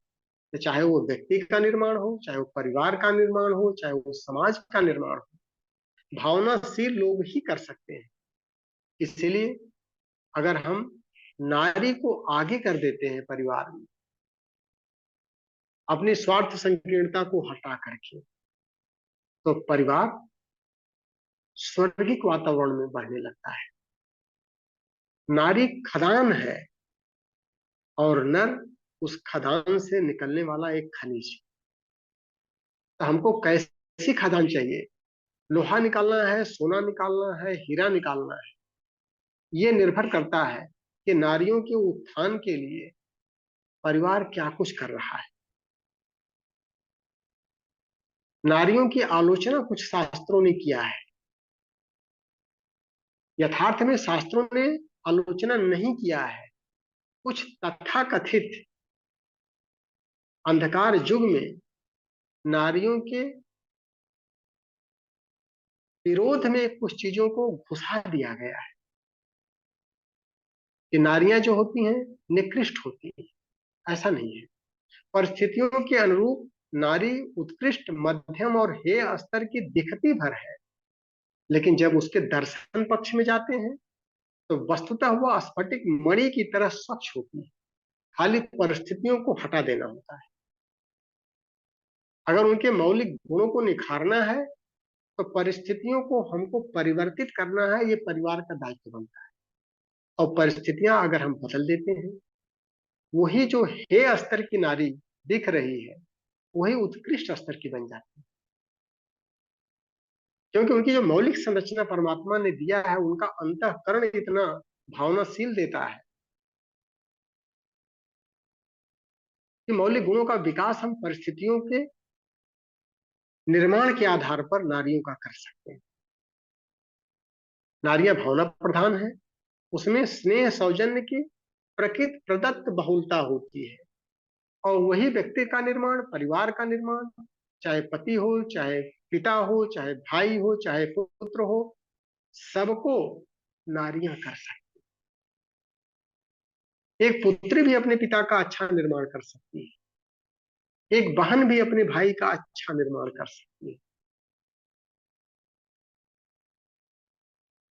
S2: तो चाहे वो व्यक्ति का निर्माण हो, चाहे वो परिवार का निर्माण हो, चाहे वो समाज का निर्माण हो, भावनाशील लोग ही कर सकते हैं। इसीलिए अगर हम नारी को आगे कर देते हैं परिवार में, अपनी स्वार्थ संकीर्णता को हटा करके, तो परिवार स्वर्गिक वातावरण में बढ़ने लगता है। नारी खदान है और नर उस खदान से निकलने वाला एक खनिज। तो हमको कैसी खदान चाहिए? लोहा निकालना है, सोना निकालना है, हीरा निकालना है? ये निर्भर करता है कि नारियों के उत्थान के लिए परिवार क्या कुछ कर रहा है। नारियों की आलोचना कुछ शास्त्रों ने किया है। यथार्थ में शास्त्रों ने आलोचना नहीं किया है। कुछ तथाकथित अंधकार युग में नारियों के विरोध में कुछ चीजों को घुसा दिया गया है कि नारियां जो होती हैं निकृष्ट होती हैं। ऐसा नहीं है। परिस्थितियों के अनुरूप नारी उत्कृष्ट, मध्यम और हेय स्तर की दिखती भर है, लेकिन जब उसके दर्शन पक्ष में जाते हैं तो वस्तुतः वह स्फटिक मणि की तरह स्वच्छ होती है। खाली परिस्थितियों को हटा देना होता है। अगर उनके मौलिक गुणों को निखारना है तो परिस्थितियों को हमको परिवर्तित करना है। ये परिवार का दायित्व बनता है। और परिस्थितियां अगर हम बदल देते हैं, वही जो हे स्तर की नारी दिख रही है वही उत्कृष्ट स्तर की बन जाती है। क्योंकि उनकी जो मौलिक संरचना परमात्मा ने दिया है, उनका अंतःकरण इतना भावनाशील देता है कि मौलिक गुणों का विकास हम परिस्थितियों के निर्माण के आधार पर नारियों का कर सकते हैं। नारियां भावना प्रधान है। उसमें स्नेह सौजन्य की प्रकृति प्रदत्त बहुलता होती है। और वही व्यक्ति का निर्माण, परिवार का निर्माण, चाहे पति हो, चाहे पिता हो, चाहे भाई हो, चाहे पुत्र हो, सबको नारियां कर सकती है। एक पुत्री भी अपने पिता का अच्छा निर्माण कर सकती है। एक बहन भी अपने भाई का अच्छा निर्माण कर सकती है।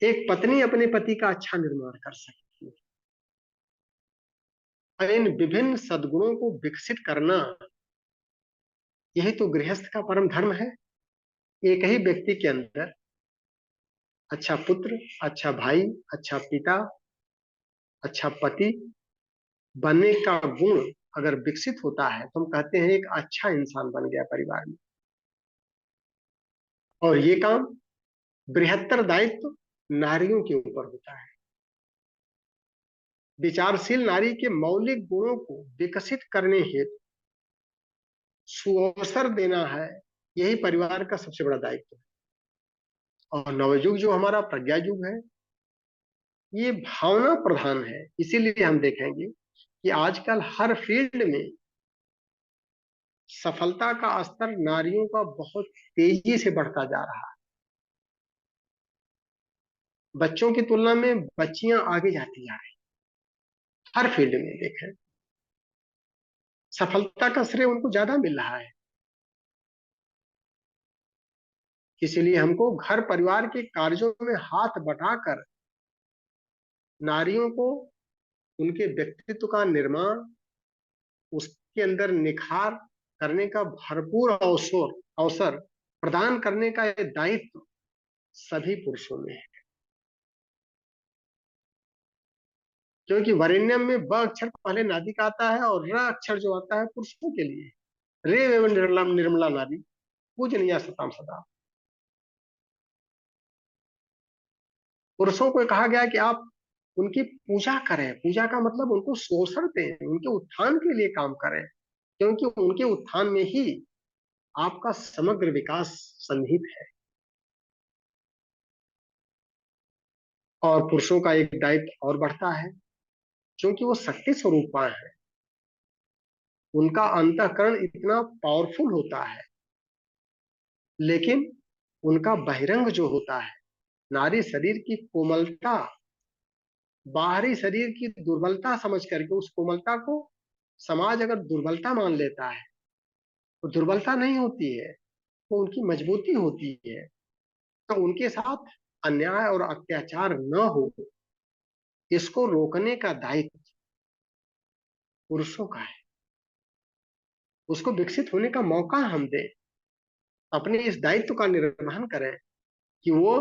S2: एक पत्नी अपने पति का अच्छा निर्माण कर सकती है। और इन विभिन्न सद्गुणों को विकसित करना, यही तो गृहस्थ का परम धर्म है। एक ही व्यक्ति के अंदर अच्छा पुत्र, अच्छा भाई, अच्छा पिता, अच्छा पति बनने का गुण अगर विकसित होता है तो हम कहते हैं एक अच्छा इंसान बन गया परिवार में। और ये काम, बृहत्तर दायित्व नारियों के ऊपर होता है। विचारशील नारी के मौलिक गुणों को विकसित करने हेतु सुअवसर देना है, यही परिवार का सबसे बड़ा दायित्व है। और नवयुग जो हमारा प्रज्ञा युग है, ये भावना प्रधान है। इसीलिए हम देखेंगे कि आजकल हर फील्ड में सफलता का स्तर नारियों का बहुत तेजी से बढ़ता जा रहा है। बच्चों की तुलना में बच्चियां आगे जाती जा रही। हर फील्ड में देखें, सफलता का श्रेय उनको ज्यादा मिल रहा है। इसीलिए हमको घर परिवार के कार्यों में हाथ बटाकर नारियों को उनके व्यक्तित्व का निर्माण, उसके अंदर निखार करने का भरपूर अवसर अवसर प्रदान करने का ये दायित्व सभी पुरुषों में है। क्योंकि वरेण्यम में ब अक्षर पहले नारी का आता है और र अक्षर जो आता है पुरुषों के लिए। रे एवं निर्मला निर्मला नारी पूजनीया सताम सदा। पुरुषों को कहा गया कि आप उनकी पूजा करें। पूजा का मतलब उनको शोषण दें, उनके उत्थान के लिए काम करें, क्योंकि उनके उत्थान में ही आपका समग्र विकास सन्निहित है। और पुरुषों का एक दायित्व और बढ़ता है, क्योंकि वो शक्ति स्वरूपा है। उनका अंतःकरण इतना पावरफुल होता है, लेकिन उनका बहिरंग जो होता है, नारी शरीर की कोमलता, बाहरी शरीर की दुर्बलता समझ करके उस कोमलता को समाज अगर दुर्बलता मान लेता है, तो दुर्बलता नहीं होती है, वो उनकी मजबूती होती है। तो उनके साथ अन्याय और अत्याचार न हो, इसको रोकने का दायित्व पुरुषों का है। उसको विकसित होने का मौका हम दें, अपने इस दायित्व का निर्वहन करें कि वो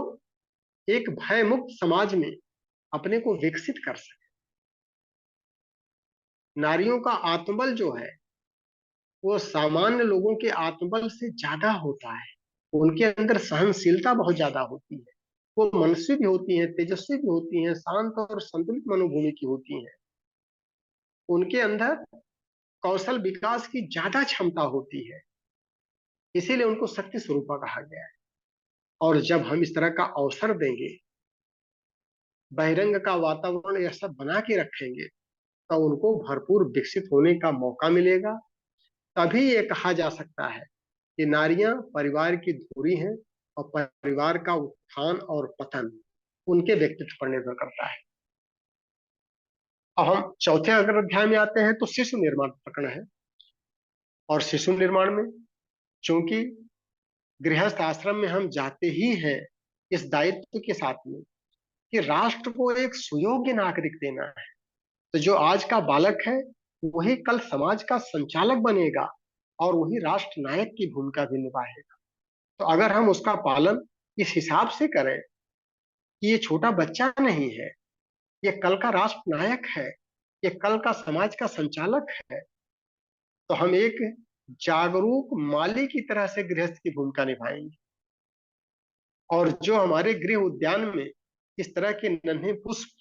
S2: एक भयमुक्त समाज में अपने को विकसित कर सके। नारियों का आत्मबल जो है वो सामान्य लोगों के आत्मबल से ज्यादा होता है। उनके अंदर सहनशीलता बहुत ज्यादा होती है। वो मनस्वी भी होती हैं, तेजस्वी भी होती हैं, शांत और संतुलित मनोभूमि की होती हैं। उनके अंदर कौशल विकास की ज्यादा क्षमता होती है, इसीलिए उनको शक्ति स्वरूपा कहा गया है। और जब हम इस तरह का अवसर देंगे, बहिरंग का वातावरण यह सब बना के रखेंगे, तो उनको भरपूर विकसित होने का मौका मिलेगा। तभी ये कहा जा सकता है कि नारियां परिवार की धुरी हैं और परिवार का उत्थान और पतन उनके व्यक्तित्व पर निर्भर करता है। अब हम चौथे अगर अध्याय में आते हैं तो शिशु निर्माण प्रकरण है। और शिशु निर्माण में चूंकि गृहस्थ आश्रम में हम जाते ही हैं इस दायित्व के साथ में कि राष्ट्र को एक सुयोग्य नागरिक देना है, तो जो आज का बालक है वही कल समाज का संचालक बनेगा और वही राष्ट्र नायक की भूमिका भी निभाएगा। तो अगर हम उसका पालन इस हिसाब से करें कि ये छोटा बच्चा नहीं है, ये कल का राष्ट्र नायक है, ये कल का समाज का संचालक है, तो हम एक जागरूक माली की तरह से गृहस्थ की भूमिका निभाएंगे। और जो हमारे गृह उद्यान में इस तरह के नन्हे पुष्प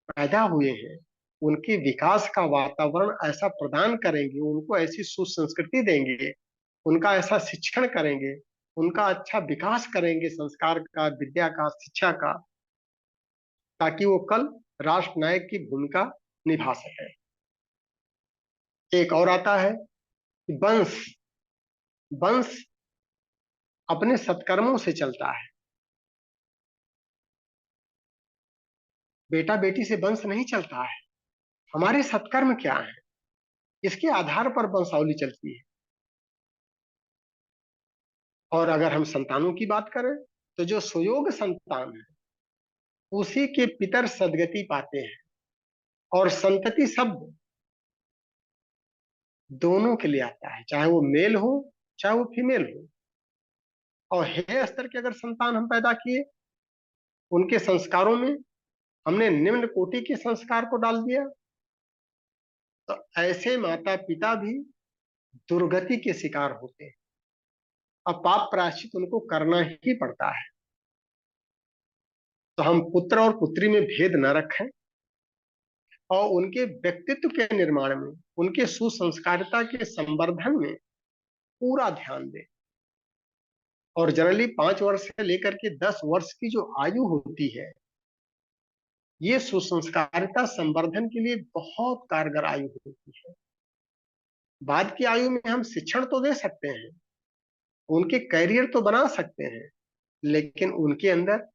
S2: पैदा हुए हैं, उनके विकास का वातावरण ऐसा प्रदान करेंगे, उनको ऐसी सुसंस्कृति देंगे, उनका ऐसा शिक्षण करेंगे, उनका अच्छा विकास करेंगे संस्कार का, विद्या का, शिक्षा का, ताकि वो कल राष्ट्र नायक की भूमिका निभा सके। एक और आता है कि वंश वंश अपने सत्कर्मों से चलता है। बेटा बेटी से वंश नहीं चलता है। हमारे सत्कर्म क्या है, इसके आधार पर वंशावली चलती है। और अगर हम संतानों की बात करें तो जो सुयोग संतान है उसी के पितर सदगति पाते हैं। और संतति शब्द दोनों के लिए आता है, चाहे वो मेल हो चाहे वो फीमेल हो। और हे स्तर के अगर संतान हम पैदा किए, उनके संस्कारों में हमने निम्न कोटि के संस्कार को डाल दिया, तो ऐसे माता पिता भी दुर्गति के शिकार होते हैं। अब पाप प्रायश्चित उनको करना ही पड़ता है। तो हम पुत्र और पुत्री में भेद न रखें और उनके व्यक्तित्व के निर्माण में, उनके सुसंस्कारिता के संवर्धन में पूरा ध्यान दें। और जनरली 5 वर्ष से लेकर के 10 वर्ष की जो आयु होती है, ये सुसंस्कारिता संवर्धन के लिए बहुत कारगर आयु होती है। बाद की आयु में हम शिक्षण तो दे सकते हैं, उनके करियर तो बना सकते हैं, लेकिन उनके अंदर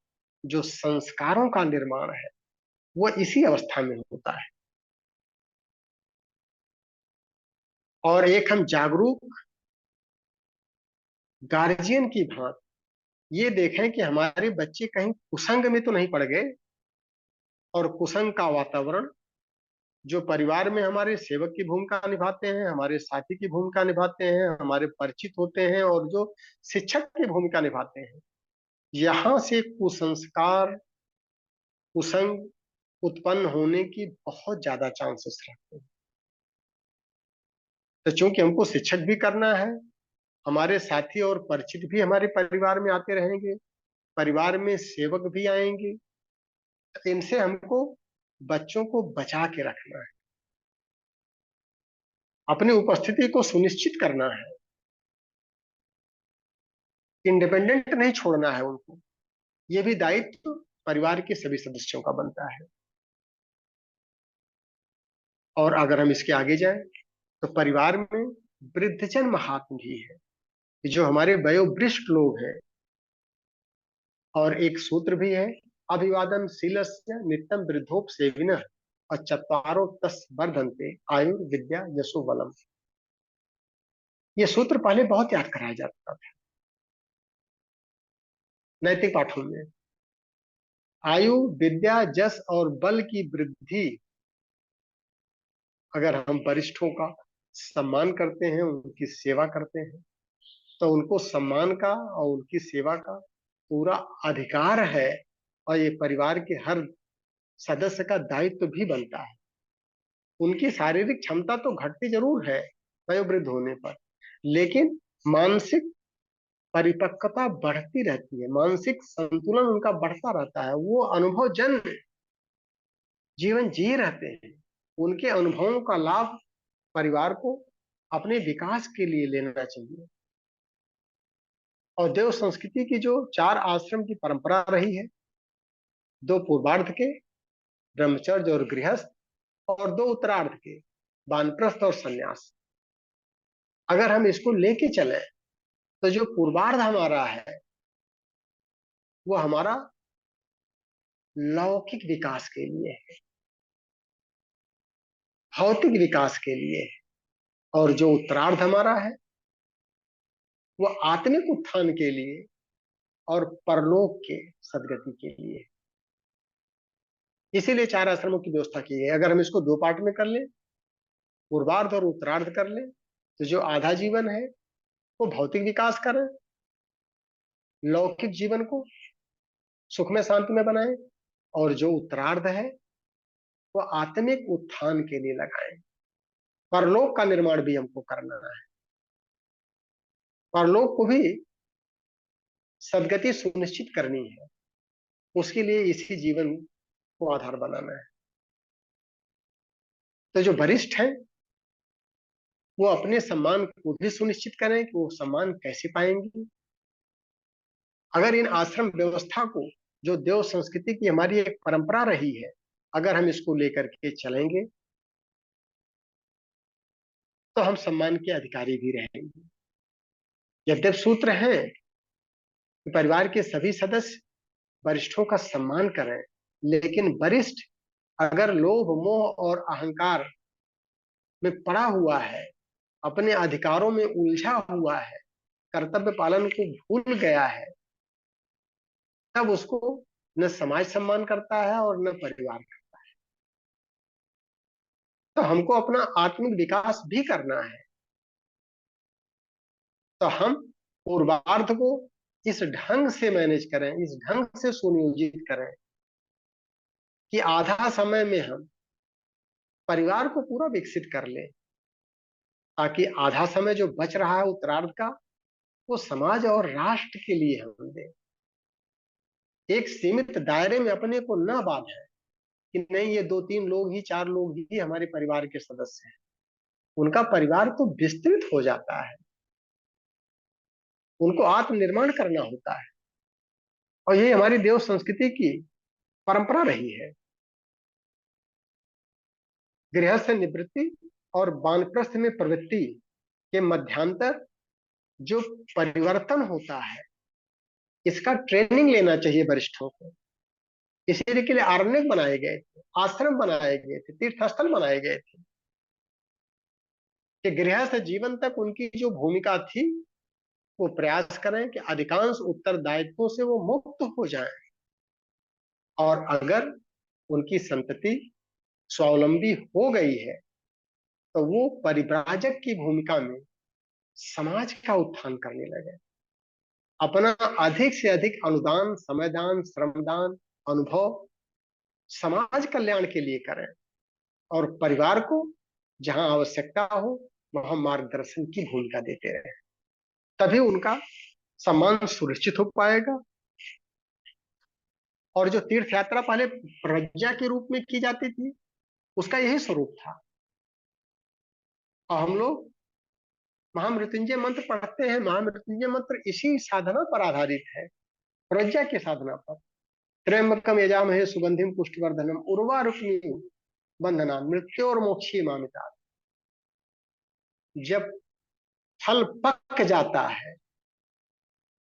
S2: जो संस्कारों का निर्माण है वो इसी अवस्था में होता है। और एक हम जागरूक गार्जियन की भांति ये देखें कि हमारे बच्चे कहीं कुसंग में तो नहीं पड़ गए। और कुसंग का वातावरण जो परिवार में हमारे सेवक की भूमिका निभाते हैं, हमारे साथी की भूमिका निभाते हैं, हमारे परिचित होते हैं और जो शिक्षक की भूमिका निभाते हैं, यहां से कुसंस्कार, कुसंग उत्पन्न होने की बहुत ज्यादा चांसेस रहते हैं। तो चूंकि हमको शिक्षक भी करना है, हमारे साथी और परिचित भी हमारे परिवार में आते रहेंगे, परिवार में सेवक भी आएंगे, तो इनसे हमको बच्चों को बचा के रखना है, अपनी उपस्थिति को सुनिश्चित करना है, इंडिपेंडेंट नहीं छोड़ना है उनको। ये भी दायित्व परिवार के सभी सदस्यों का बनता है। और अगर हम इसके आगे जाएं तो परिवार में वृद्धजन महात्म भी है, जो हमारे वयोवृष्ठ लोग हैं। और एक सूत्र भी है, अभिवादन शीलस्य नित्यम वृद्धोपसेविनः और चत्वारो तस् वर्धन्ते आयुर्विद्या यशो बलम। ये सूत्र पहले बहुत याद कराया जाता था नैतिक पाठों में। आयु, विद्या, जस और बल की वृद्धि, अगर हम वरिष्ठों का सम्मान करते हैं, उनकी सेवा करते हैं, तो उनको सम्मान का और उनकी सेवा का पूरा अधिकार है और ये परिवार के हर सदस्य का दायित्व भी बनता है। उनकी शारीरिक क्षमता तो घटती जरूर है वयोवृद्ध होने पर, लेकिन मानसिक परिपक्वता बढ़ती रहती है, मानसिक संतुलन उनका बढ़ता रहता है। वो अनुभव जन्य जीवन जी रहते हैं। उनके अनुभवों का लाभ परिवार को अपने विकास के लिए लेना चाहिए। और देव संस्कृति की जो 4 आश्रम की परंपरा रही है, 2 पूर्वार्ध के ब्रह्मचर्य और गृहस्थ, और 2 उत्तरार्ध के वानप्रस्थ और संन्यास, अगर हम इसको लेके चले तो जो पूर्वार्ध हमारा है वो हमारा लौकिक विकास के लिए है, भौतिक विकास के लिए है। और जो उत्तरार्ध हमारा है वो आत्मिक उत्थान के लिए और परलोक के सदगति के लिए। इसीलिए 4 आश्रमों की व्यवस्था की है। अगर हम इसको 2 पार्ट में कर ले, पूर्वार्ध और उत्तरार्ध कर ले, तो जो आधा जीवन है वो भौतिक विकास करें, लौकिक जीवन को सुख में शांति में बनाए, और जो उत्तरार्ध है वो आत्मिक उत्थान के लिए लगाए। परलोक का निर्माण भी हमको करना है, परलोक को भी सदगति सुनिश्चित करनी है, उसके लिए इसी जीवन को आधार बनाना है। तो जो वरिष्ठ हैं वो अपने सम्मान को भी सुनिश्चित करें कि वो सम्मान कैसे पाएंगे। अगर इन आश्रम व्यवस्था को, जो देव संस्कृति की हमारी एक परंपरा रही है, अगर हम इसको लेकर के चलेंगे तो हम सम्मान के अधिकारी भी रहेंगे। यद्यप सूत्र है कि परिवार के सभी सदस्य वरिष्ठों का सम्मान करें, लेकिन वरिष्ठ अगर लोभ मोह और अहंकार में पड़ा हुआ है, अपने अधिकारों में उलझा हुआ है, कर्तव्य पालन को भूल गया है, तब उसको न समाज सम्मान करता है और न परिवार का। तो हमको अपना आत्मिक विकास भी करना है। तो हम पूर्वार्ध को इस ढंग से मैनेज करें, इस ढंग से सुनियोजित करें कि आधा समय में हम परिवार को पूरा विकसित कर लें, ताकि आधा समय जो बच रहा है उत्तरार्ध का वो समाज और राष्ट्र के लिए हम दें। एक सीमित दायरे में अपने को न बांधे कि नहीं ये 2-3 लोग ही, 4 लोग ही हमारे परिवार के सदस्य हैं। उनका परिवार तो विस्तृत हो जाता है, उनको आत्मनिर्माण करना होता है। और यही हमारी देव संस्कृति की परंपरा रही है। गृहस्थ निवृत्ति और वानप्रस्थ में प्रवृत्ति के मध्यांतर जो परिवर्तन होता है, इसका ट्रेनिंग लेना चाहिए वरिष्ठों को। इसी के लिए आरण्यक बनाए गए थे, आश्रम बनाए गए थे, तीर्थस्थल बनाए गए थे कि गृहस्थ जीवन तक उनकी जो भूमिका थी वो प्रयास करें कि अधिकांश उत्तरदायित्वों से वो मुक्त हो जाएं, और अगर उनकी संतति स्वावलंबी हो गई है तो वो परिव्राजक की भूमिका में समाज का उत्थान करने लगे, अपना अधिक से अधिक अनुदान, समयदान, श्रमदान, अनुभव समाज कल्याण के लिए करें, और परिवार को जहां आवश्यकता हो वहां मार्गदर्शन की भूमिका देते रहे। तभी उनका सम्मान सुनिश्चित हो पाएगा। और जो तीर्थ यात्रा पहले प्रज्ञा के रूप में की जाती थी, उसका यही स्वरूप था। और हम लोग महामृत्युंजय मंत्र पढ़ते हैं, महामृत्युंजय मंत्र इसी साधना पर आधारित है, प्रज्ञा के साधना पर। त्र्यंबकम यजामहे सुगंधिम पुष्टिवर्धनम उर्वारुकमिव बंधना मृत्योर मोक्षी मामिता। जब फल पक जाता है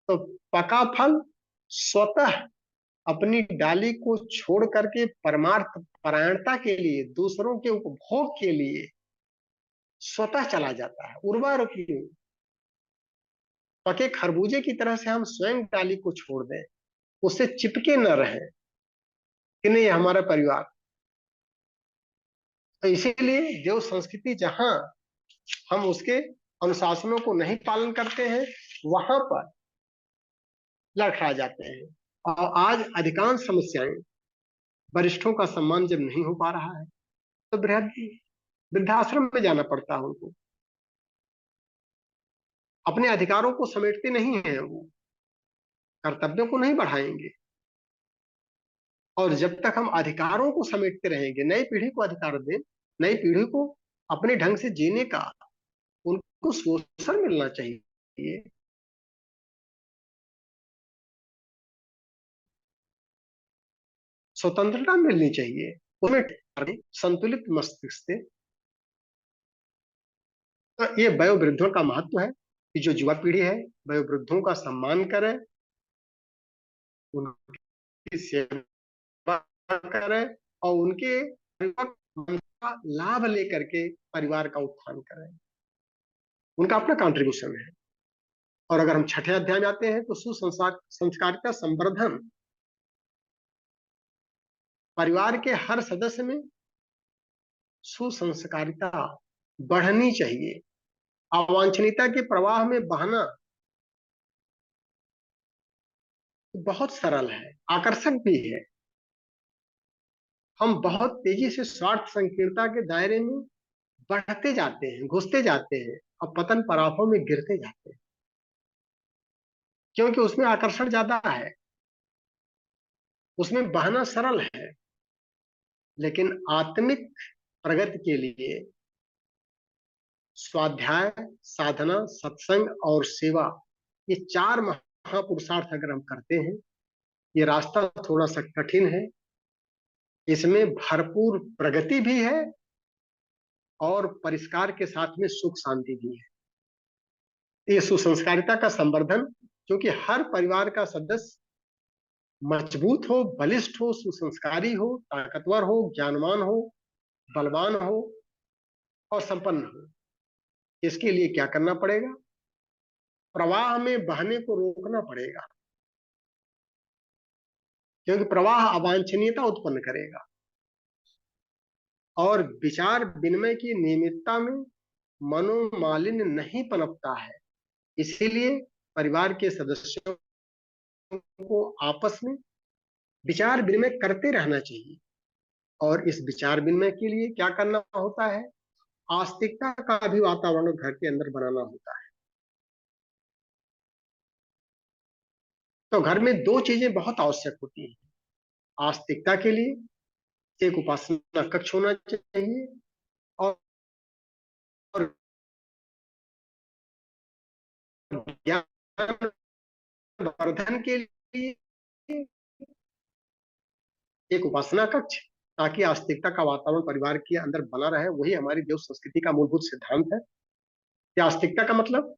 S2: तो पका फल स्वतः अपनी डाली को छोड़ करके परमार्थ परायणता के लिए, दूसरों के उपभोग के लिए स्वतः चला जाता है। उर्वारुकमिव, पके खरबूजे की तरह से हम स्वयं डाली को छोड़ दें, उससे चिपके न रहे कि नहीं हमारा परिवार। तो इसीलिए देव संस्कृति जहां हम उसके अनुशासनों को नहीं पालन करते हैं, वहां पर लड़खड़ा जाते हैं। और आज अधिकांश समस्याएं, वरिष्ठों का सम्मान जब नहीं हो पा रहा है तो वृद्धाश्रम में जाना पड़ता है उनको। अपने अधिकारों को समेटते नहीं है वो, कर्तव्यों को नहीं बढ़ाएंगे। और जब तक हम अधिकारों को समेटते रहेंगे, नई पीढ़ी को अधिकार दें, नई पीढ़ी को अपने ढंग से जीने का उनको शोषण मिलना चाहिए। स्वतंत्रता मिलनी चाहिए, उसमें संतुलित मस्तिष्क से। तो ये वयोवृद्धों का महत्व है कि जो युवा पीढ़ी है वयोवृद्धों का सम्मान करे, उनकी सेवा करे और उनके मन का लाभ लेकर के परिवार का उत्थान करें। उनका अपना कंट्रीब्यूशन है। और अगर हम छठे अध्याय में आते हैं तो सुसंस्कार संस्कारिता संवर्धन, परिवार के हर सदस्य में सुसंस्कारिता बढ़नी चाहिए। अवांछनीयता के प्रवाह में बहना बहुत सरल है, आकर्षक भी है। हम बहुत तेजी से स्वार्थ संकीर्णता के दायरे में बढ़ते जाते हैं, घुसते जाते हैं और पतन पराभव में गिरते जाते हैं, क्योंकि उसमें आकर्षण ज्यादा है, उसमें बहना सरल है। लेकिन आत्मिक प्रगति के लिए स्वाध्याय, साधना, सत्संग और सेवा, ये चार महापुरुषार्थ अगर हम करते हैं, ये रास्ता थोड़ा सा कठिन है, इसमें भरपूर प्रगति भी है और परिष्कार के साथ में सुख शांति भी है। ये सुसंस्कारिता का संवर्धन, क्योंकि हर परिवार का सदस्य मजबूत हो, बलिष्ठ हो, सुसंस्कारी हो, ताकतवर हो, ज्ञानवान हो, बलवान हो और संपन्न हो। इसके लिए क्या करना पड़ेगा? प्रवाह में बहने को रोकना पड़ेगा, क्योंकि प्रवाह अवांछनीयता उत्पन्न करेगा। और विचार विनिमय की नियमितता में मनोमालिन्य नहीं पनपता है। इसीलिए परिवार के सदस्यों को आपस में विचार विनिमय करते रहना चाहिए। और इस विचार विनिमय के लिए क्या करना होता है? आस्तिकता का भी वातावरण घर के अंदर बनाना होता है। तो घर में दो चीजें बहुत आवश्यक होती हैं आस्तिकता के लिए। एक उपासना कक्ष होना चाहिए और ज्ञान वर्धन के लिए एक उपासना कक्ष, ताकि आस्तिकता का वातावरण परिवार के अंदर बना रहे। वही हमारी देव संस्कृति का मूलभूत सिद्धांत है कि आस्तिकता का मतलब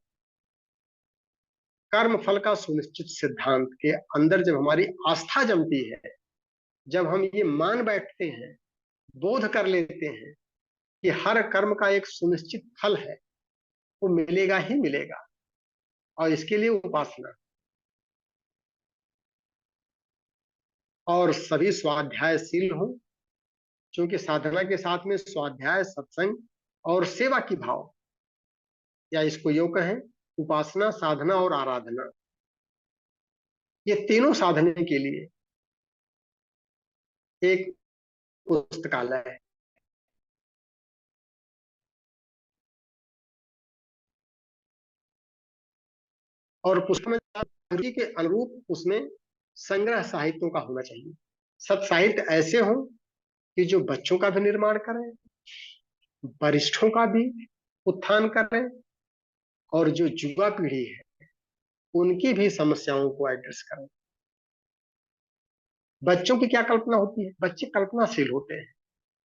S2: कर्म फल का सुनिश्चित सिद्धांत के अंदर जब हमारी आस्था जमती है, जब हम ये मान बैठते हैं, बोध कर लेते हैं कि हर कर्म का एक सुनिश्चित फल है, वो मिलेगा ही मिलेगा, और इसके लिए उपासना और सभी स्वाध्यायशील हो, क्योंकि साधना के साथ में स्वाध्याय, सत्संग और सेवा की भाव, या इसको यूं कहें उपासना, साधना और आराधना, ये तीनों साधने के लिए एक पुस्तकालय है। और पुस्तक में रुचि के अनुरूप उसमें संग्रह साहित्यों का होना चाहिए। सब साहित्य ऐसे हों कि जो बच्चों का भी निर्माण करें, वरिष्ठों का भी उत्थान करें, और जो युवा पीढ़ी है उनकी भी समस्याओं को एड्रेस करें। बच्चों की क्या कल्पना होती है? बच्चे कल्पनाशील होते हैं।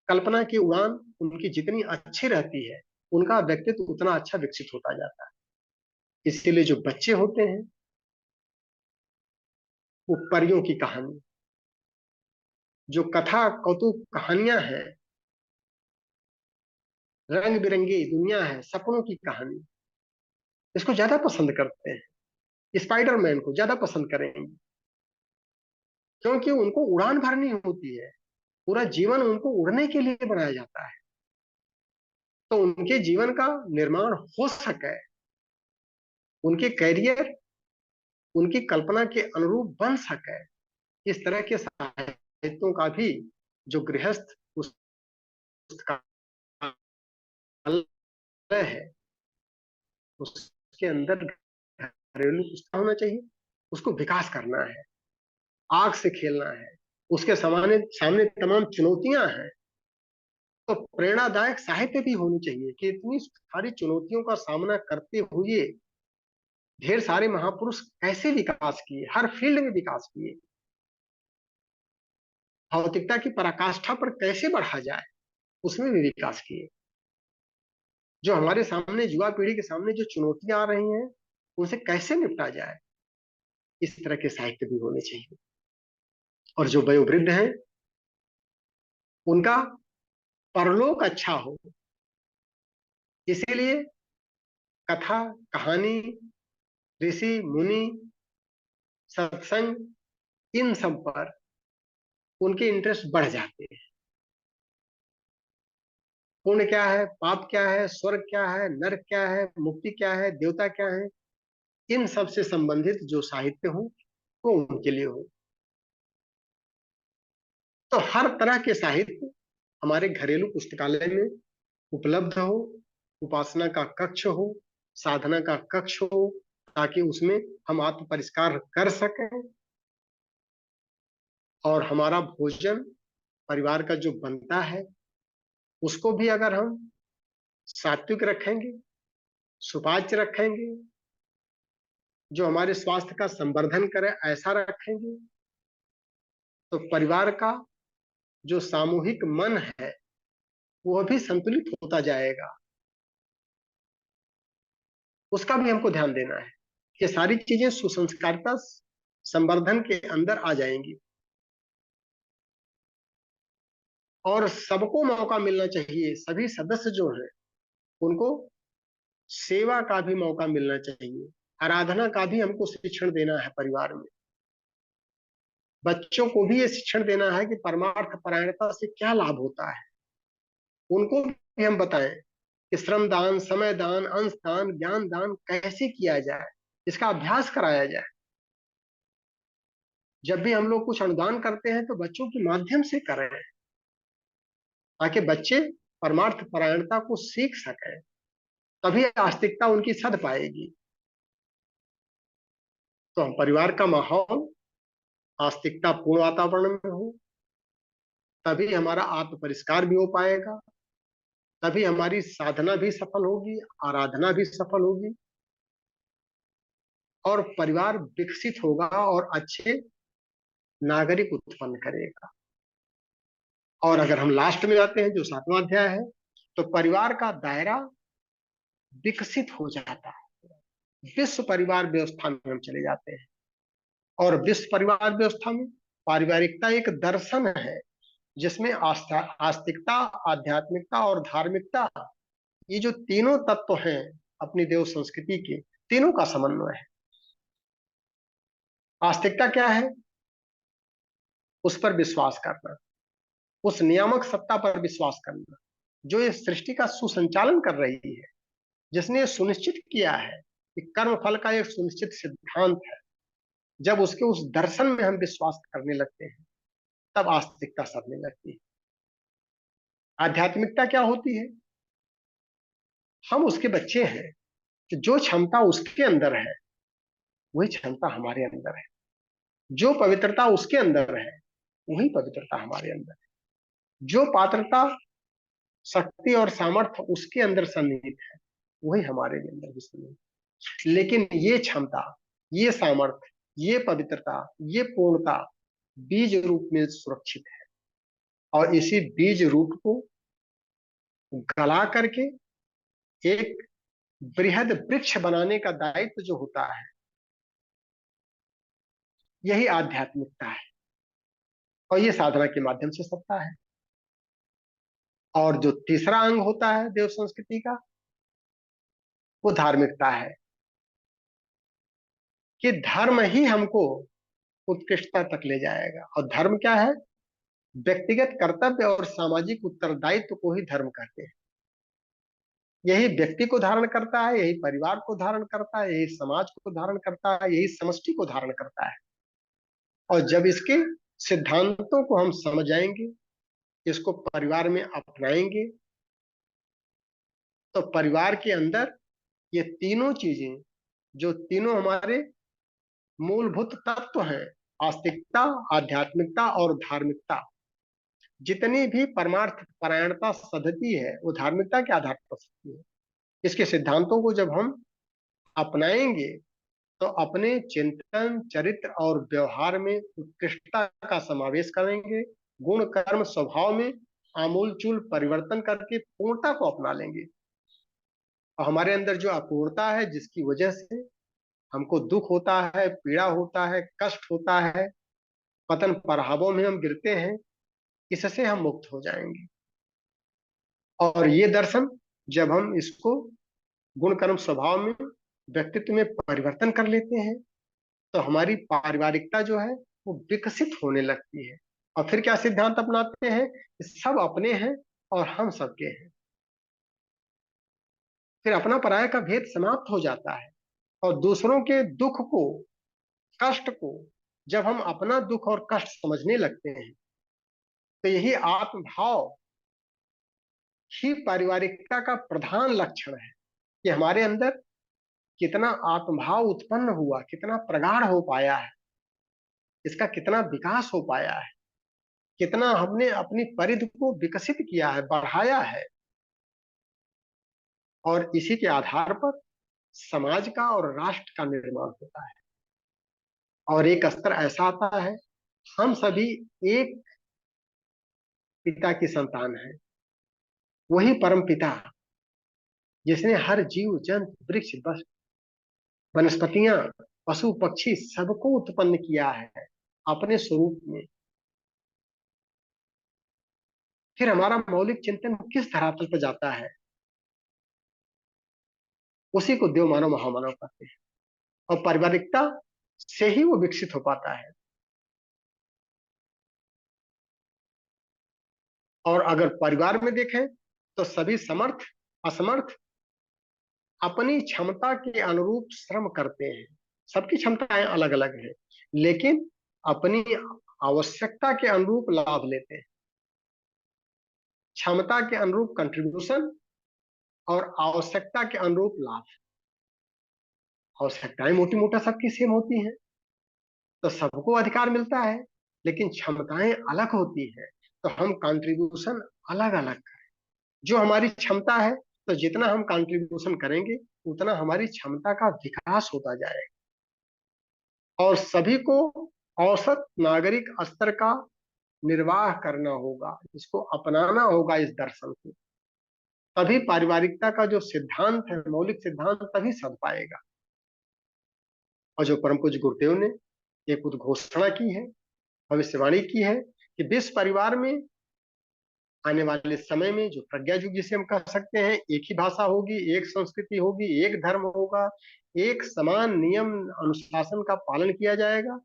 S2: कल्पना की उड़ान उनकी जितनी अच्छी रहती है, उनका व्यक्तित्व उतना अच्छा विकसित होता जाता है। इसीलिए जो बच्चे होते हैं वो परियों की कहानी, जो कथा कौतुक कहानियां हैं, रंग बिरंगी दुनिया है, सपनों की कहानी, इसको ज्यादा पसंद करते हैं। स्पाइडरमैन को ज्यादा पसंद करेंगे, क्योंकि उनको उड़ान भरनी होती है। पूरा जीवन उनको उड़ने के लिए बनाया जाता है, तो उनके जीवन का निर्माण हो सके, उनके करियर उनकी कल्पना के अनुरूप बन सके, इस तरह के साहित्यों का भी जो गृहस्थ पुस्तकालय है उसके अंदर घरेलू पुस्तक होना चाहिए। उसको विकास करना है, आग से खेलना है, उसके सामने सामने तमाम चुनौतियां हैं, तो प्रेरणादायक साहित्य भी होनी चाहिए कि इतनी सारी चुनौतियों का सामना करते हुए ढेर सारे महापुरुष कैसे विकास किए, हर फील्ड में विकास किए, भौतिकता की पराकाष्ठा पर कैसे बढ़ा जाए उसमें भी विकास किए। जो हमारे सामने युवा पीढ़ी के सामने जो चुनौतियां आ रही हैं उनसे कैसे निपटा जाए, इस तरह के साहित्य भी होने चाहिए। और जो वयोवृद्ध हैं उनका परलोक अच्छा हो, इसीलिए कथा, कहानी, ऋषि मुनि, सत्संग, इन सब पर उनके इंटरेस्ट बढ़ जाते हैं। पुण्य क्या है, पाप क्या है, स्वर्ग क्या है, नरक क्या है, मुक्ति क्या है, देवता क्या है, इन सब से संबंधित जो साहित्य हो वो उनके लिए हो। तो हर तरह के साहित्य हमारे घरेलू पुस्तकालय में उपलब्ध हो, उपासना का कक्ष हो, साधना का कक्ष हो, ताकि उसमें हम आत्म परिष्कार कर सकें और हमारा भोजन परिवार का जो बनता है उसको भी अगर हम सात्विक रखेंगे, सुपाच्य रखेंगे, जो हमारे स्वास्थ्य का संवर्धन करे ऐसा रखेंगे, तो परिवार का जो सामूहिक मन है वह भी संतुलित होता जाएगा। उसका भी हमको ध्यान देना है। ये सारी चीजें सुसंस्कारिता संवर्धन के अंदर आ जाएंगी और सबको मौका मिलना चाहिए। सभी सदस्य जो हैं उनको सेवा का भी मौका मिलना चाहिए, आराधना का भी हमको शिक्षण देना है परिवार में। बच्चों को भी ये शिक्षण देना है कि परमार्थ परायणता से क्या लाभ होता है, उनको भी हम बताएं कि श्रम दान, समय दान, अंश दान, ज्ञान दान कैसे किया जाए, इसका अभ्यास कराया जाए। जब भी हम लोग कुछ अनुदान करते हैं तो बच्चों के माध्यम से करें, ताकि बच्चे परमार्थ परायणता को सीख सकें, तभी आस्तिकता उनकी सध पाएगी। तो हम परिवार का माहौल आस्तिकता पूर्ण वातावरण में हो, तभी हमारा आत्म परिष्कार भी हो पाएगा, तभी हमारी साधना भी सफल होगी, आराधना भी सफल होगी और परिवार विकसित होगा और अच्छे नागरिक उत्पन्न करेगा। और अगर हम लास्ट में जाते हैं जो 7वां अध्याय है, तो परिवार का दायरा विकसित हो जाता है, विश्व परिवार व्यवस्था में हम चले जाते हैं। और विश्व परिवार व्यवस्था में पारिवारिकता एक दर्शन है जिसमें आस्था, आस्तिकता, आध्यात्मिकता और धार्मिकता, ये जो तीनों तत्व हैं अपनी देव संस्कृति के, तीनों का समन्वय है। आस्तिकता क्या है? उस पर विश्वास करना, उस नियामक सत्ता पर विश्वास करना जो इस सृष्टि का सुसंचालन कर रही है, जिसने ये सुनिश्चित किया है कि कर्म फल का एक सुनिश्चित सिद्धांत है। जब उसके उस दर्शन में हम विश्वास करने लगते हैं तब आस्तिकता सधने लगती है। आध्यात्मिकता क्या होती है? हम उसके बच्चे हैं कि जो क्षमता उसके अंदर है वही क्षमता हमारे अंदर है, जो पवित्रता उसके अंदर है वही पवित्रता हमारे अंदर है, जो पात्रता, शक्ति और सामर्थ्य उसके अंदर सन्निहित है वही हमारे अंदर भी सन्निहित है। लेकिन ये क्षमता, ये सामर्थ्य, ये पवित्रता, ये पूर्णता बीज रूप में सुरक्षित है और इसी बीज रूप को गला करके एक बृहद वृक्ष बनाने का दायित्व जो होता है, यही आध्यात्मिकता है और ये साधना के माध्यम से सकता है। और जो तीसरा अंग होता है देव संस्कृति का, वो धार्मिकता है कि धर्म ही हमको उत्कृष्टता तक ले जाएगा। और धर्म क्या है? व्यक्तिगत कर्तव्य और सामाजिक उत्तरदायित्व को ही धर्म कहते हैं। यही व्यक्ति को धारण करता है, यही परिवार को धारण करता है, यही समाज को धारण करता है, यही समष्टि को धारण करता है। और जब इसके सिद्धांतों को हम समझ जाएंगे, इसको परिवार में अपनाएंगे, तो परिवार के अंदर ये तीनों चीजें, जो तीनों हमारे मूलभूत तत्व हैं, आस्तिकता, आध्यात्मिकता और धार्मिकता, जितनी भी परमार्थ परायणता पद्धति है वो धार्मिकता के आधार पर सकती है। इसके सिद्धांतों को जब हम अपनाएंगे तो अपने चिंतन, चरित्र और व्यवहार में उत्कृष्टता का समावेश करेंगे, गुण कर्म स्वभाव में आमूलचूल परिवर्तन करके पूर्णता को अपना लेंगे। और हमारे अंदर जो अपूर्णता है, जिसकी वजह से हमको दुख होता है, पीड़ा होता है, कष्ट होता है, पतन प्रभावों में हम गिरते हैं, इससे हम मुक्त हो जाएंगे। और ये दर्शन जब हम इसको गुण कर्म स्वभाव में, व्यक्तित्व में परिवर्तन कर लेते हैं, तो हमारी पारिवारिकता जो है वो विकसित होने लगती है। और फिर क्या सिद्धांत अपनाते हैं कि सब अपने हैं और हम सबके हैं। फिर अपना पराया का भेद समाप्त हो जाता है। और दूसरों के दुख को, कष्ट को जब हम अपना दुख और कष्ट समझने लगते हैं, तो यही आत्मभाव ही पारिवारिकता का प्रधान लक्षण है कि हमारे अंदर कितना आत्मभाव उत्पन्न हुआ, कितना प्रगाढ़ हो पाया है, इसका कितना विकास हो पाया है, कितना हमने अपनी परिधि को विकसित किया है, बढ़ाया है। और इसी के आधार पर समाज का और राष्ट्र का निर्माण होता है। और एक स्तर ऐसा आता है, हम सभी एक पिता की संतान हैं। वही परम पिता जिसने हर जीव जंतु वृक्ष वनस्पतियां, पशु पक्षी सबको उत्पन्न किया है अपने स्वरूप में। फिर हमारा मौलिक चिंतन किस धरातल पर जाता है, उसी को देव मानव महामानव कहते हैं। और पारिवारिकता से ही वो विकसित हो पाता है। और अगर परिवार में देखें तो सभी समर्थ असमर्थ अपनी क्षमता के अनुरूप श्रम करते हैं। सबकी क्षमताएं अलग अलग हैं, लेकिन अपनी आवश्यकता के अनुरूप लाभ लेते हैं। क्षमता के अनुरूप कंट्रीब्यूशन और आवश्यकता के अनुरूप लाभ। आवश्यकताएं मोटी मोटा सबकी सेम होती हैं, तो सबको अधिकार मिलता है, लेकिन क्षमताएं अलग होती है, तो हम कंट्रीब्यूशन अलग अलग करें। जो हमारी क्षमता है, तो जितना हम कंट्रीब्यूशन करेंगे उतना हमारी क्षमता का विकास होता जाएगा। और सभी को औसत नागरिक स्तर का निर्वाह करना होगा, इसको अपनाना होगा इस दर्शन को। तभी पारिवारिकता का जो सिद्धांत है, मौलिक सिद्धांत, तभी सद पाएगा। और जो परम पूज्य गुरुदेव ने एक उद्घोषणा की है, भविष्यवाणी की है कि विश्व परिवार में आने वाले समय में जो प्रज्ञा युग जिसे हम कह सकते हैं, एक ही भाषा होगी, एक संस्कृति होगी, एक धर्म होगा, एक समान नियम अनुशासन का पालन किया जाएगा,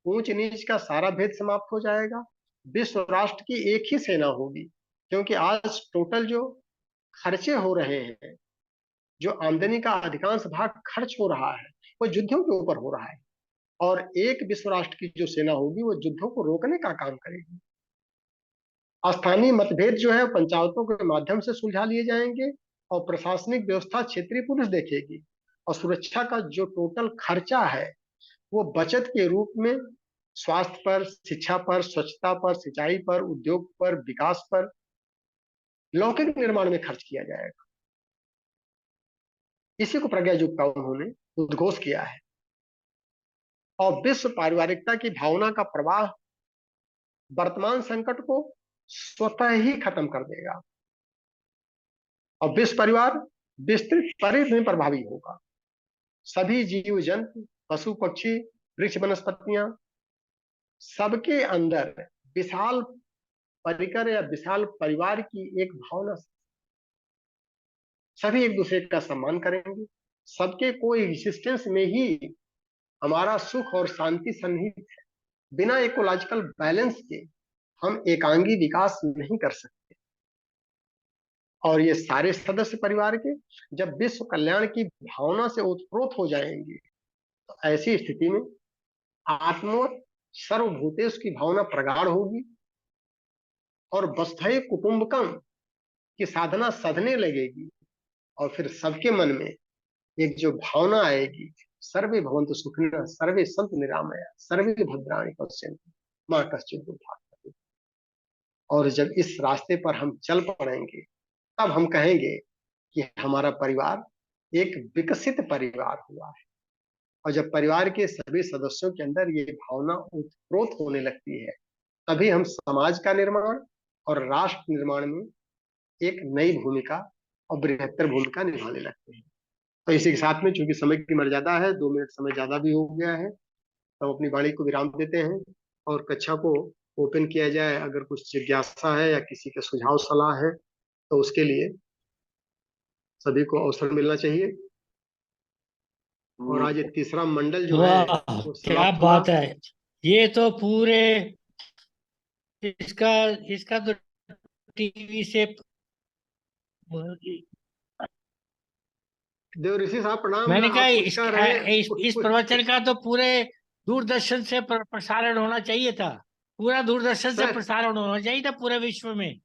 S2: ऊंच नीच का सारा भेद समाप्त हो जाएगा, विश्व राष्ट्र की एक ही सेना होगी। क्योंकि आज टोटल जो खर्चे हो रहे हैं, जो आमदनी का अधिकांश भाग खर्च हो रहा है, वो युद्धों के ऊपर हो रहा है। और एक विश्व राष्ट्र की जो सेना होगी वो युद्धों को रोकने का काम करेगी। स्थानीय मतभेद जो है पंचायतों के माध्यम से सुलझा लिए जाएंगे, और प्रशासनिक व्यवस्था क्षेत्रीय पुलिस देखेगी। और सुरक्षा का जो टोटल खर्चा है वो बचत के रूप में स्वास्थ्य पर, शिक्षा पर, स्वच्छता पर, सिंचाई पर, उद्योग पर, विकास पर, लौकिक निर्माण में खर्च किया जाएगा। इसी को प्रज्ञा युग का उन्होंने उद्घोष किया है। और विश्व पारिवारिकता की भावना का प्रवाह वर्तमान संकट को स्वतः ही खत्म कर देगा। और विश्व परिवार विस्तृत परिधि में प्रभावी होगा। सभी जीव जंतु, पशु पक्षी, वृक्ष वनस्पतियां, सबके अंदर विशाल परिकर या विशाल परिवार की एक भावना। सभी एक दूसरे का सम्मान करेंगे। सबके को एग्जिस्टेंस में ही हमारा सुख और शांति सन्निहित है। बिना इकोलॉजिकल बैलेंस के हम एकांगी विकास नहीं कर सकते। और ये सारे सदस्य परिवार के जब विश्व कल्याण की भावना से ओतप्रोत हो जाएंगे, तो ऐसी स्थिति में आत्मवत सर्वभूतेषु की भावना प्रगाढ़ होगी और वसुधैव कुटुंबकम की साधना सधने लगेगी। और फिर सबके मन में एक जो भावना आएगी, सर्वे भवन्तु सुखिनः सर्वे सन्तु निरामया सर्वे भद्राणि पश्यन्तु मां कश्चित् दुर्भाग्यः। और जब इस रास्ते पर हम चल पड़ेंगे, तब हम कहेंगे कि हमारा परिवार एक विकसित परिवार हुआ है। और जब परिवार के सभी सदस्यों के अंदर ये भावना उत्प्रोत होने लगती है, तभी हम समाज का निर्माण और राष्ट्र निर्माण में एक नई भूमिका और बृहत्तर भूमिका निभाने लगते हैं। तो इसी के साथ में, चूंकि समय की मर्यादा है, 2 मिनट समय ज्यादा भी हो गया है, तो अपनी वाणी को विराम देते हैं और कक्षा को ओपन किया जाए। अगर कुछ जिज्ञासा है या किसी के सुझाव सलाह है, तो उसके लिए सभी को अवसर मिलना चाहिए। और आज ये तीसरा मंडल जो है
S3: वाह,
S2: वो
S3: क्या
S2: समाप्त हुआ।
S3: बात है। ये तो पूरे इसका इसका तो टीवी से
S2: देव ऋषि साहब प्रणाम।
S3: मैंने कहा
S2: आप कुछ कह रहे हैं?
S3: इस प्रवचन का तो पूरे दूरदर्शन से प्रसारण होना चाहिए था। पूरा दूरदर्शन से
S2: सर,
S3: प्रसारण होना चाहिए था पूरे विश्व में।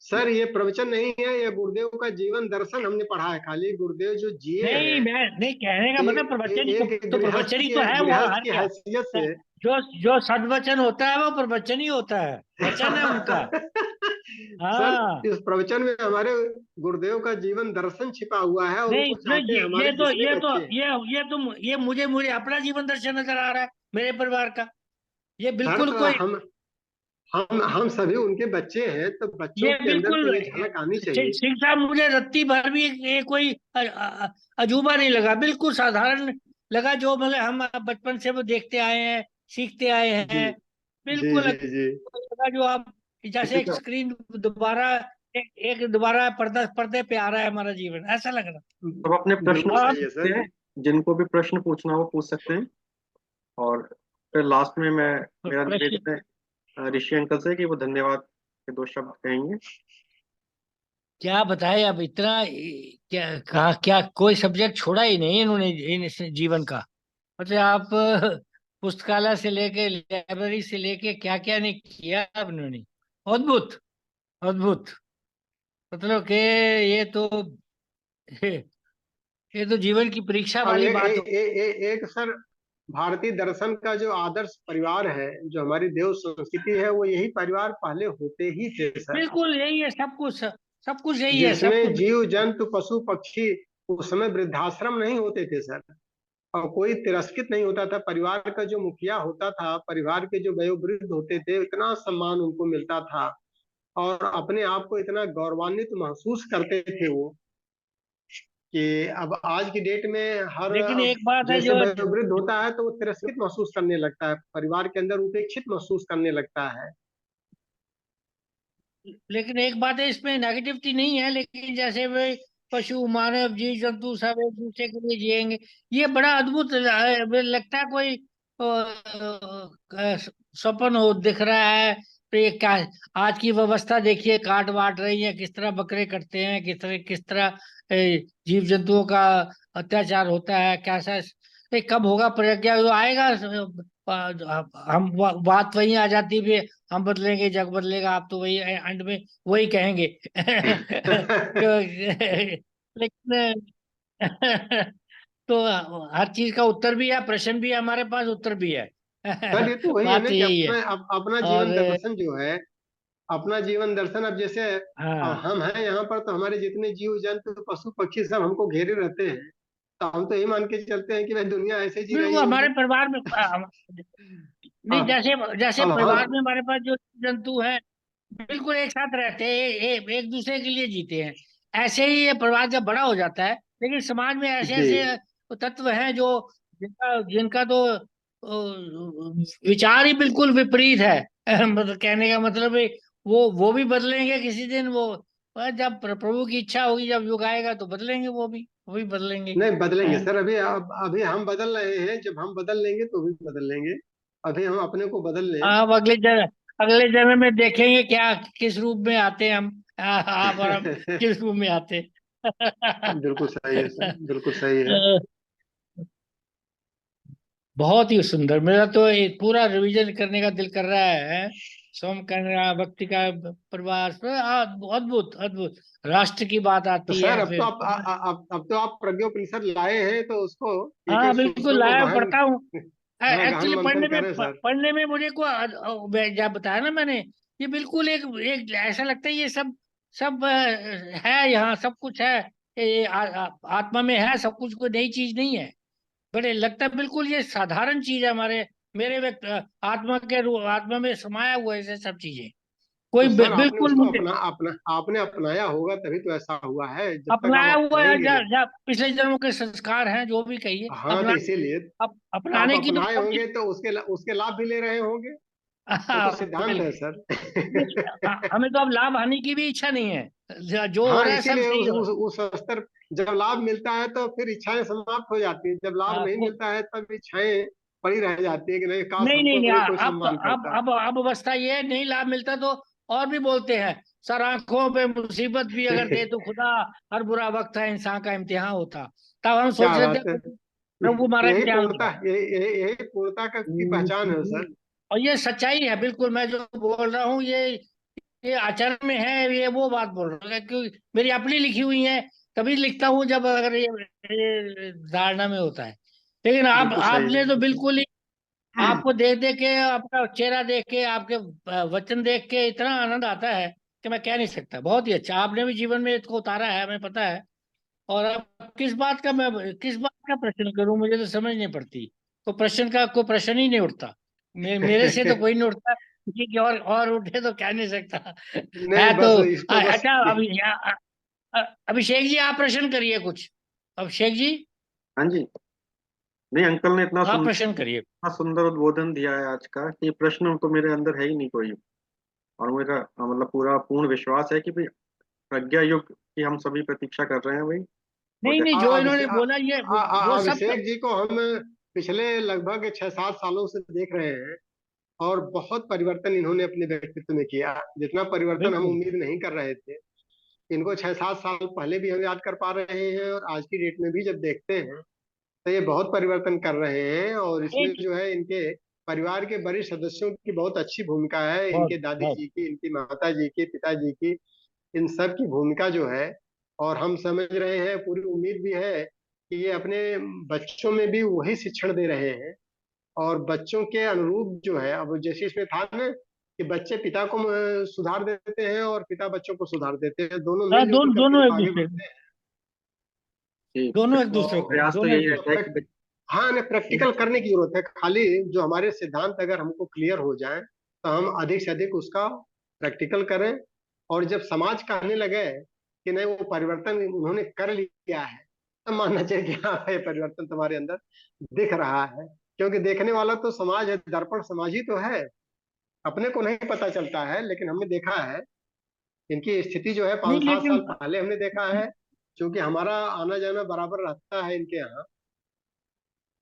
S2: सर ये प्रवचन नहीं है, ये गुरुदेव का जीवन दर्शन हमने पढ़ा है। खाली गुरुदेव जो जिए
S3: नहीं,
S2: हैं,
S3: मैं नहीं कहने का मतलब प्रवचन ही
S2: एक
S3: तो प्रवचन ही तो है वो
S2: गृहस्थ
S3: हर
S2: की
S3: क्या।
S2: हैसियत से।
S3: जो जो सदवचन होता है वो प्रवचन ही होता है, वचन है उनका।
S2: सर,
S3: हाँ।
S2: इस प्रवचन में हमारे गुरुदेव का जीवन दर्शन छिपा हुआ है और
S3: नहीं
S2: वो चाहते हैं हमारे जितने बच्चे हैं।
S3: ये मुझे मुझे अपना जीवन दर्शन नजर आ रहा है, मेरे परिवार का। ये
S2: सर,
S3: बिल्कुल
S2: तो
S3: कोई,
S2: हम सभी उनके बच्चे हैं, तो बच्चों
S3: ये
S2: के अंदर
S3: बिल्कुल
S2: तो ये झलक आनी चाहिए।
S3: सिंह साहब, मुझे रत्ती भर भी ये कोई अजूबा नहीं लगा, बिल्कुल साधारण लगा। जो मतलब हम बचपन से वो देखते आए हैं, सीखते आए
S2: जी,
S3: हैं।
S2: जी,
S3: बिल्कुल
S2: जी, जी।
S3: लगा जो आप जैसे एक
S2: तो
S3: स्क्रीन दोबारा, एक दोबारा पर्दे पे आ रहा है हमारा जीवन, ऐसा लग रहा।
S1: अब अपने प्रश्न
S2: बिल्कुल
S3: और
S2: सही है
S1: पूछते
S2: सर।
S1: हैं, जिनको भी प्रश्न पूछना हो पूछ सकते हैं। और फिर लास्ट में मैं, मेरा
S3: प्रश्न
S1: निवेदन है ऋषि अंकल से कि वो धन्यवाद के 2 शब्द कहेंगे।
S3: क्या बताए अब, इतना क्या कहा, क्या कोई सब्जेक्ट छोड़ा ही नहीं इन्होंने इन इस जीवन का। मतलब आप पुस्तकालय से लेके, लाइब्रेरी से लेके क्या क्या नहीं किया अब इन्होंने। अद्भुत, अद्भुत। मतलब कि ये तो ये तो जीवन की परीक्षा
S2: अब
S3: वाली बात हो।
S2: एक सर, भारतीय दर्शन का जो आदर्श परिवार है, जो हमारी देव संस्कृति है, वो यही परिवार पहले होते ही थे सर।
S3: बिल्कुल यही है सब कुछ, सब कुछ यही है, सब
S2: जिसमें
S3: कुछ।
S2: जीव जंतु पशु पक्षी, उस समय वृद्धाश्रम नहीं होते थे सर, और कोई तिरस्कृत नहीं होता था। परिवार का जो मुखिया होता था, परिवार के जो वयोवृद्ध होते थे, इतना सम्मान उनको मिलता था और अपने आप को इतना गौरवान्वित महसूस करते थे वो, कि अब आज की डेट में हर,
S3: लेकिन
S2: अब
S3: एक बात है
S2: जैसे वयोवृद्ध होता है तो वो तिरस्कृत महसूस करने लगता है, परिवार के अंदर उपेक्षित महसूस करने लगता है।
S3: लेकिन एक बात है, इसमें नेगेटिविटी नहीं है, लेकिन जैसे वे पशु मानव जीव जंतु सब एक दूसरे के लिए जिएंगे, ये बड़ा अद्भुत लगता है। कोई सपन हो दिख रहा है। तो ये क्या, आज की व्यवस्था देखिए, काट वाट रही है, किस तरह बकरे कटते हैं, किस तरह जीव जंतुओं का अत्याचार होता है, कैसा। ये कब होगा प्रज्ञा, जो आएगा हम बात वही आ जाती भी, हम बदलेंगे जग बदलेगा, आप तो वही एंड में वही कहेंगे। लेकिन तो हर चीज का उत्तर भी है, प्रश्न भी है हमारे पास, उत्तर भी है।
S2: सर, ये तो वही है
S3: बात
S2: ना
S3: तो
S2: कि
S3: यही है।
S2: अपना
S3: और
S2: जीवन दर्शन जो है, अपना जीवन दर्शन, अब जैसे
S3: हाँ,
S2: हम हैं यहाँ पर, तो हमारे जितने जीव जंतु पशु पक्षी सब हमको घेरे रहते हैं, तो हम तो यही मान के चलते हैं कि भाई दुनिया ऐसे जी रही
S3: बिल्कुल हमारे
S2: होगी।
S3: परिवार में नहीं,
S2: अब
S3: जैसे जैसे
S2: अब
S3: परिवार
S2: हम,
S3: में हमारे पास जो जंतु है, बिल्कुल एक साथ रहते हैं, एक दूसरे के लिए जीते हैं। ऐसे ही ये परिवार जब बड़ा हो जाता है, लेकिन समाज में ऐसे
S2: जी,
S3: ऐसे तत्व हैं जो जिनका जिनका तो विचार ही बिल्कुल विपरीत है। मतलब कहने का मतलब है, वो भी बदलेंगे किसी दिन। वो जब प्रभु की इच्छा होगी, जब युग आएगा तो बदलेंगे, वो भी बदलेंगे।
S2: नहीं बदलेंगे
S3: हाँ।
S2: सर। अभी हम बदल रहे हैं, जब हम बदल लेंगे तो भी बदल लेंगे। अभी हम अपने को बदल लें।
S3: अब अगले जन्म में देखेंगे क्या, किस रूप में आते हैं हम। आप और हम किस रूम में आते।
S2: बिल्कुल सही है सर, बिल्कुल सही है।
S3: बहुत ही सुंदर। मेरा तो ये पूरा रिवीजन करने का दिल कर रहा है। सोम कन्या, भक्ति का परिवार, अद्भुत अद्भुत। राष्ट्र की बात
S2: तो
S3: आती
S2: सर
S3: है
S2: अब तो
S3: फिर।
S2: अब तो आप प्रज्ञोपनिषद लाए हैं, तो उसको एक
S3: हाँ
S2: एक
S3: बिल्कुल,
S2: सूत्रों को
S3: लाया
S2: गहन,
S3: पढ़ता हूँ।
S2: हाँ, गहन
S3: एक्चुअली
S2: मंथन
S3: पढ़ने में
S2: करें सर।
S3: पढ़ने में मुझे को जब बताया ना मैंने, ये बिल्कुल एक एक ऐसा लगता है ये सब सब है, यहाँ सब कुछ है। आत्मा में है सब कुछ, कोई नई चीज नहीं है। बड़े लगता है बिल्कुल ये साधारण चीज है हमारे, मेरे आत्मा के रूप, आत्मा में समाया हुआ है ये सब चीजें। कोई
S2: तो सर आपने
S3: बिल्कुल
S2: उसको
S3: मुझे
S2: आपने अपनाया होगा, तभी तो ऐसा हुआ है। जब तक
S3: अपनाया
S2: आप
S3: हुआ है।
S2: अपनाएंगे नहीं।
S3: पिछले जन्मों के संस्कार हैं, जो भी कहिए
S2: हाँ, तो इसीलिए आप
S3: अपनाने की तो
S2: अपनाए
S3: कोशिश।
S2: होंगे तो उसके लाभ भी ले रहे होंगे। वो तो
S3: हाँ,
S2: सिद्धांत है
S3: बिल्कुल।
S2: सर।
S3: हमें तो अब लाभ हानि की भी इच्छा नहीं है। जो हो
S2: हाँ,
S3: रहा है सब
S2: इसीलिए
S3: सही हो रहा
S2: उस स्तर, जब लाभ मिलता है तो फिर इच्छाएं समाप्त हो जाती है, जब
S3: है।
S2: लाभ नहीं मिलता है तब इच्छाएं पड़ी रह जाती है कि नहीं, काश
S3: नहीं नहीं
S2: हमको
S3: नहीं,
S2: भी कोई
S3: अब
S2: सम्मान करता।
S3: अब अवस्था ये है, नहीं लाभ मिलता तो और भी बोलते हैं। सर आंखों पे मुसीबत भी अगर दे तो खुदा, हर बुरा वक्त है इंसान का इम्तिहान होता। तब हम सोच
S2: क्या
S3: रहे
S2: बात है।
S3: थे प्रभु हमारा
S2: यही
S3: इम्तिहान
S2: पूर्णता,
S3: लिया।
S2: यही पूर्णता की पहचान है सर।
S3: और ये सच्चाई है बिल्कुल, मैं जो बोल रहा हूँ ये आचरण में है, ये वो बात बोल रहा हूँ क्योंकि मेरी अपनी लिखी हुई है। तभी लिखता हूँ जब अगर ये धारणा में होता है। लेकिन आप
S2: बिल्कुल सही
S3: आपने तो
S2: है।
S3: बिल्कुल ही, आपको देख देख के, आपका चेहरा देख के, आपके वचन देख के इतना आनंद आता है कि मैं कह नहीं सकता। बहुत ही अच्छा आपने भी जीवन में इसको उतारा है, हमें पता है। और अब किस बात का प्रश्न करूं, मुझे तो समझ नहीं पड़ती। कोई प्रश्न ही नहीं उठता। मेरे से तो कोई नहीं उठता, किसी की और उठे तो कह नहीं सकता।
S2: नहीं,
S3: है तो
S2: बस इसको बस।
S3: अच्छा। अभिषेक जी आप प्रश्न करिए कुछ। अभिषेक जी
S1: हाँ जी। नहीं, अंकल ने
S3: आप प्रश्न करिए।
S1: इतना सुंदर उद्बोधन दिया है आज का कि प्रश्न तो मेरे अंदर है ही नहीं कोई। और मेरा मतलब पूरा पूर्ण विश्वास है कि भाई प्रज्ञा युग की हम सभी प्रतीक्षा कर रहे हैं भाई। और
S3: नहीं नहीं, जो इन्होंने
S2: अभिषेक
S3: बोला ये वो सब
S2: अभिषेक जी को हम पिछले लगभग 6-7 सालों से देख रहे हैं, और बहुत परिवर्तन इन्होंने अपने व्यक्तित्व में किया, जितना परिवर्तन हम
S3: बिल्कुल।
S2: उम्मीद नहीं कर रहे थे। इनको 6-7 साल पहले भी हम याद कर पा रहे हैं, और आज की डेट में भी जब देखते हैं तो ये बहुत परिवर्तन कर रहे हैं। और इसमें
S3: एक
S2: जो है इनके परिवार के वरिष्ठ सदस्यों की बहुत अच्छी भूमिका है,
S3: बहुत
S2: इनके दादी
S3: बहुत
S2: जी की, इनकी माता जी की, पिताजी की, इन सब की भूमिका जो है। और हम समझ रहे हैं, पूरी उम्मीद भी है कि ये अपने बच्चों में भी वही शिक्षण दे रहे हैं, और बच्चों के अनुरूप जो है। अब जैसे इसमें था ना कि बच्चे पिता को सुधार देते हैं और पिता बच्चों को सुधार देते हैं, दोनों
S3: हाँ,
S2: मिलजुल करके
S3: दोनों
S2: जब
S3: एक
S2: आगे
S3: दूसरे
S2: बढ़ते हैं
S1: जी,
S3: दोनों एक
S2: तो
S3: दूसरे को
S1: प्रयास तो
S3: दोनों एक
S1: यही
S2: तो
S1: रहता है
S2: प्रैक-
S1: कि
S2: हाँ, ने प्रैक्टिकल करने की जरूरत है। खाली जो हमारे सिद्धांत अगर हमको क्लियर हो जाए तो हम अधिक से अधिक उसका प्रैक्टिकल करें। और जब समाज कहने लगे कि नहीं, वो परिवर्तन उन्होंने कर लिया है, तब मानना चाहिए कि हाँ, ये परिवर्तन तुम्हारे अंदर दिख रहा है। क्योंकि देखने वाला तो समाज है, दर्पण समाज ही तो है। अपने को नहीं पता चलता है, लेकिन हमने देखा है इनकी स्थिति जो है
S3: नहीं
S2: 5-7 साल
S3: लेकिन
S2: पहले हमने देखा है। क्योंकि हमारा आना जाना बराबर रहता है इनके यहाँ,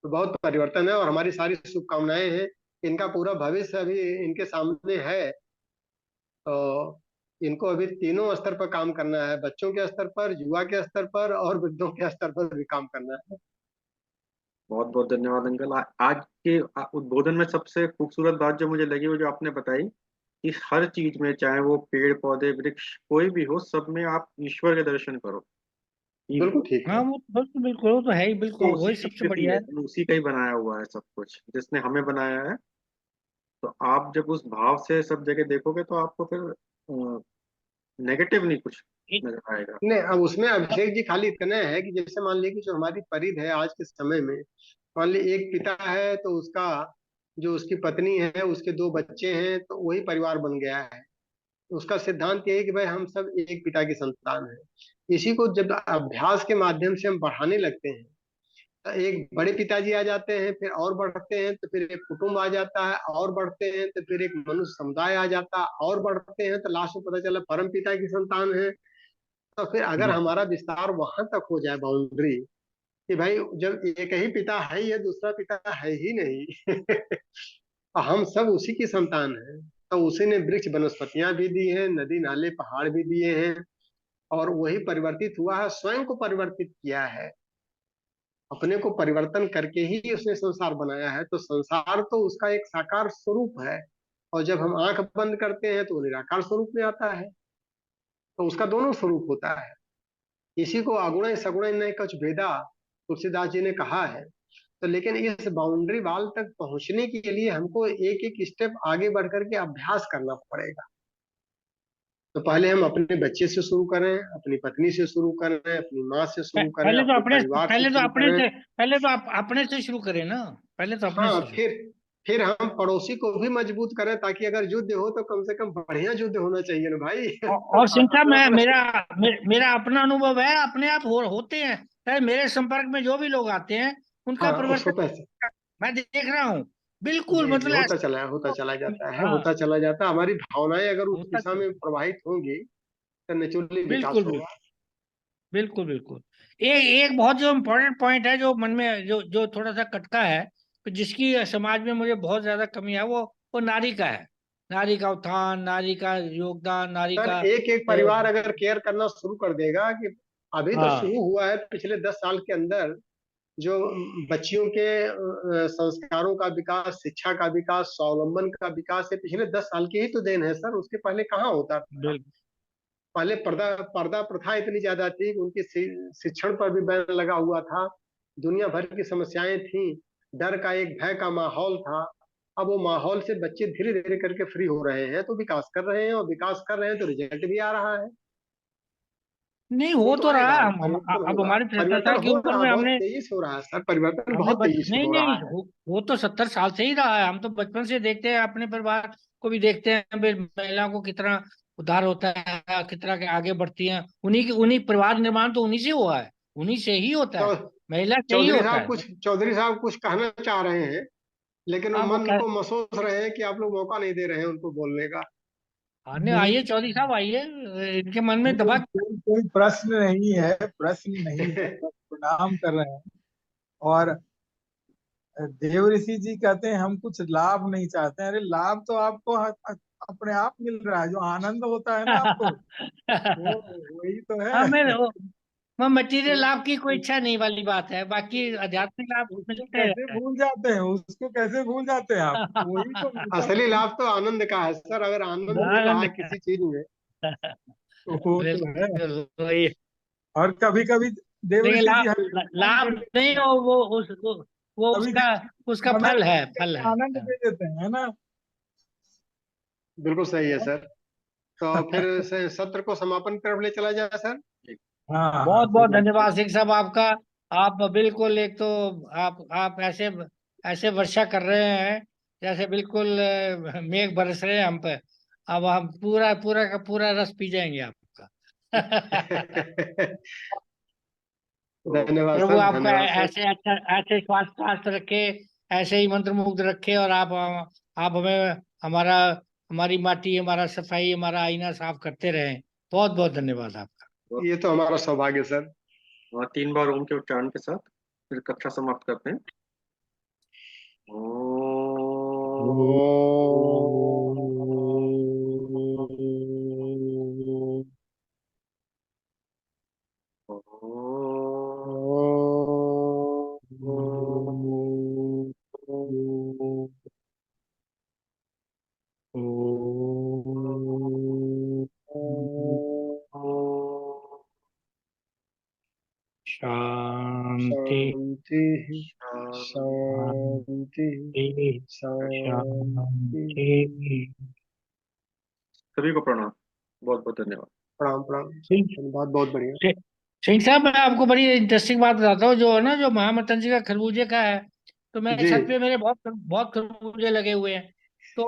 S2: तो बहुत परिवर्तन है, और हमारी सारी शुभकामनाएं हैं। इनका पूरा भविष्य अभी इनके सामने है। तो इनको अभी तीनों स्तर पर काम करना है, बच्चों के स्तर पर, युवा के स्तर पर, और वृद्धों के स्तर पर भी काम करना है।
S1: बहुत बहुत धन्यवाद अंकल। आज के उद्बोधन में सबसे खूबसूरत बात जो मुझे लगी वो जो आपने बताई कि हर चीज में, चाहे वो पेड़ पौधे वृक्ष कोई भी हो, सब में आप ईश्वर के दर्शन करो कि
S2: बिल्कुल ठीक
S3: हाँ,
S2: है।
S3: वो बिल्कुल बिल्कुल वो तो है ही,
S1: वो
S3: बिल्कुल
S1: उसी
S3: वही
S1: की
S3: सबसे
S1: कृति
S3: बढ़िया
S1: है,
S3: है।
S1: वो उसी का ही बनाया हुआ है सब कुछ जिसने हमें बनाया है। तो आप जब उस भाव से सब जगह देखोगे तो आपको फिर नेगेटिव नहीं कुछ
S3: एक
S1: नजर आएगा।
S2: नहीं, अब उसमें अभिषेक जी खाली इतना है कि जैसे मान लीजिए कि जो हमारी परिध है आज के समय में, मान लीजिए एक पिता है तो उसका, जो उसकी पत्नी है, उसके 2 बच्चे हैं, तो वही परिवार बन गया है। उसका सिद्धांत ये है कि भाई हम सब एक पिता की संतान हैं। इसी को जब अभ्यास के माध्यम से हम बढ़ाने लगते हैं, तो एक बड़े पिताजी आ जाते हैं, फिर और बढ़ते हैं तो फिर एक कुटुंब आ जाता है, और बढ़ते हैं तो फिर एक मनुष्य समुदाय आ जाता है, और बढ़ते हैं तो लास्ट में पता चला परम पिता की संतान है। तो फिर अगर
S3: बिल्कुल।
S2: हमारा विस्तार वहां तक हो जाए, बाउंड्री, कि भाई जब एक ही पिता है, ये दूसरा पिता है ही नहीं, हम सब उसी की संतान है। तो उसी ने वृक्ष वनस्पतियां भी दी हैं, नदी नाले पहाड़ भी दिए हैं, और वही परिवर्तित हुआ है, स्वयं को परिवर्तित किया है। अपने को परिवर्तन करके ही उसने संसार बनाया है, तो संसार तो उसका एक साकार स्वरूप है। और जब हम आंख बंद करते हैं तो वो निराकार स्वरूप में आता है। तो उसका दोनों स्वरूप होता है। इसी को अगुण सगुण न कुछ भेदा तुलसीदास जी ने कहा है। तो लेकिन इस बाउंड्री वाल तक पहुंचने के लिए हमको एक एक स्टेप आगे बढ़ करके अभ्यास करना पड़ेगा। तो पहले हम अपने बच्चे से शुरू करें, अपनी पत्नी से शुरू करें, अपनी माँ से शुरू करें,
S3: पहले तो
S2: अपने
S3: अपने
S2: परिवार से
S3: पहले तो
S2: शुरू
S3: अपने
S2: करें।
S3: से पहले तो आप अपने से शुरू करें ना। पहले तो अपने
S2: हाँ,
S3: से शुरू।
S2: फिर हम पड़ोसी को भी मजबूत करें, ताकि अगर युद्ध हो तो कम से कम बढ़िया युद्ध होना चाहिए ना भाई।
S3: और सिंह साहब,
S2: अपना अपना।
S3: मेरा अपना अनुभव है, अपने आप होते हैं। चाहे मेरे संपर्क में जो भी लोग आते हैं उनका
S2: हाँ, उसको
S3: परिवर्तन
S2: पैसे।
S3: मैं देख रहा हूँ। बिल्कुल,
S2: जी जी,
S3: मतलब
S2: होता
S3: ऐसा।
S2: चला जाता है,
S3: हाँ,
S2: होता चला जाता है। हमारी भावनाएं अगर उस
S3: होता
S2: दिशा
S3: तो।
S2: में प्रवाहित होंगी तो नेचुरली विकास
S3: बिल्कुल बिल्कुल।
S2: होगा।
S3: बिल्कुल बिल्कुल। एक एक बहुत जो इम्पोर्टेंट पॉइंट है, जो मन में जो जो थोड़ा सा खटका है, तो जिसकी समाज में मुझे बहुत ज्यादा कमी है, वो नारी का है। नारी का उत्थान, नारी का योगदान, नारी
S2: सर,
S3: का
S2: एक एक परिवार अगर केयर करना शुरू कर देगा कि अभी तो
S3: हाँ,
S2: शुरू हुआ है पिछले 10 साल के अंदर, जो बच्चियों के संस्कारों का विकास, शिक्षा का विकास, स्वावलंबन का विकास, ये पिछले 10 साल की ही तो देन है सर। उसके पहले कहाँ होता था?
S3: बिल्कुल।
S2: पहले पर्दा पर्दा प्रथा इतनी ज्यादा थी कि उनके शिक्षण पर भी बैन लगा हुआ था। दुनिया भर की समस्याएं थी, डर का एक भय का माहौल था। अब वो माहौल से बच्चे धीरे धीरे करके फ्री हो रहे हैं, तो विकास कर रहे हैं, और विकास कर रहे हैं तो रिजल्ट भी आ रहा है।
S3: नहीं,
S2: वो
S3: हो
S2: तो
S3: तो रहा
S2: आएगा,
S3: है।
S2: परिवर्तन
S3: अब
S2: होगा।
S3: हमारी
S2: परिवर्तन
S3: 70 साल की
S2: हो
S3: उम्र
S2: रहा,
S3: में
S2: बहुत
S3: हमने
S2: तेजी से हो रहा है सर, परिवर्तन
S3: हमने
S2: बहुत तेजी से
S3: नहीं
S2: हो रहा
S3: नहीं,
S2: है।
S3: वो तो 70 साल से ही रहा है। हम तो बचपन से देखते हैं, अपने परिवार को भी देखते हैं, फिर महिलाओं को कितना उद्धार होता है, कितना के आगे बढ़ती हैं। उन्हीं परिवार निर्माण तो उन्हीं से हुआ है, उन्हीं से ही होता
S2: चौ,
S3: है, महिला से ही होता है।
S2: चौधरी साहब कुछ कहना चाह रहे हैं, लेकिन वो
S3: आप वो
S2: मन
S3: कह
S2: को महसूस रहे हैं कि आप लोग मौका नहीं दे रहे हैं उनको बोलने का।
S3: आने
S4: नहीं,
S3: आइए, चौधरी साहब आइए। इनके मन में
S4: कोई
S3: दबा।
S4: कोई कोई प्रश्न नहीं है, प्रश्न नहीं है, बस प्रणाम कर रहे हैं। और देव ऋषि जी कहते हैं हम कुछ लाभ नहीं चाहते हैं। अरे लाभ तो आपको अपने आप मिल रहा है, जो आनंद होता है ना आपको, वो वही तो है।
S3: हमें वो मटेरियल
S4: तो
S3: लाभ की कोई इच्छा नहीं वाली बात है, बाकी आध्यात्मिक लाभ
S4: उसको
S3: मिलते
S4: कैसे
S3: रहते हैं।
S4: भूल जाते हैं, उसको कैसे भूल जाते हैं आप, वही तो मिलता
S2: असली
S4: है।
S2: लाभ तो आनंद का है सर। अगर आनंद मिल रहा
S3: आनंद
S2: है किसी चीज में।
S4: तो वो तो है।
S3: बिल्कुल वही।
S4: और कभी कभी देव
S3: देखिए,
S4: ऋषि जी
S3: लाभ
S4: हमें आनंद
S3: लाभ
S4: दे
S3: नहीं
S4: देते हैं।
S3: हो, वो
S4: कभी
S3: उसका
S4: देव
S3: उसका
S4: हमें
S3: फल है, फल है।
S4: आनंद
S3: हाँ।
S4: दे देते हैं, है ना।
S2: बिल्कुल सही है सर। तो फिर से सत्र को समापन की तरफ ले चला जाए सर।
S4: हाँ हाँ,
S3: बहुत बहुत
S4: चलिए।
S3: धन्यवाद सिंह साहब आपका। आप बिल्कुल, एक तो आप ऐसे ऐसे वर्षा कर रहे हैं, जैसे बिल्कुल मेघ बरस रहे हैं हम पे। अब हम पूरा पूरा का पूरा रस पी जाएंगे आपका।
S1: तो
S2: धन्यवाद
S3: प्रभु
S2: सर,
S3: आपका
S2: धन्यवाद सर।
S3: ऐसे अच्छा, ऐसे स्वास्थ्य स्वास्थ्य रखे, ऐसे ही मंत्र मुग्ध रखे। और आप हमें हमारा हमारी माटी, हमारा सफाई, हमारा आईना साफ करते रहें। बहुत बहुत धन्यवाद आपका।
S2: ये तो हमारा सौभाग्य सर।
S1: 3 बार ओम के उच्चारण के साथ फिर कक्षा समाप्त करते हैं। ओम।
S3: शांति
S2: शांति, शांति,
S3: शांति
S2: शांति।
S3: शांति।
S1: सभी को प्रणाम। बहुत बहुत धन्यवाद।
S2: प्रणाम प्रणाम।
S3: सिंह
S2: धन्यवाद, बहुत बढ़िया।
S3: सिंह साहब, मैं आपको बड़ी इंटरेस्टिंग बात बताता हूँ, जो है ना, जो महामतन जी का खरबूजे का है। तो मैं
S2: जी।
S3: छत पे, मेरे बहुत बहुत खरबूजे लगे हुए हैं। तो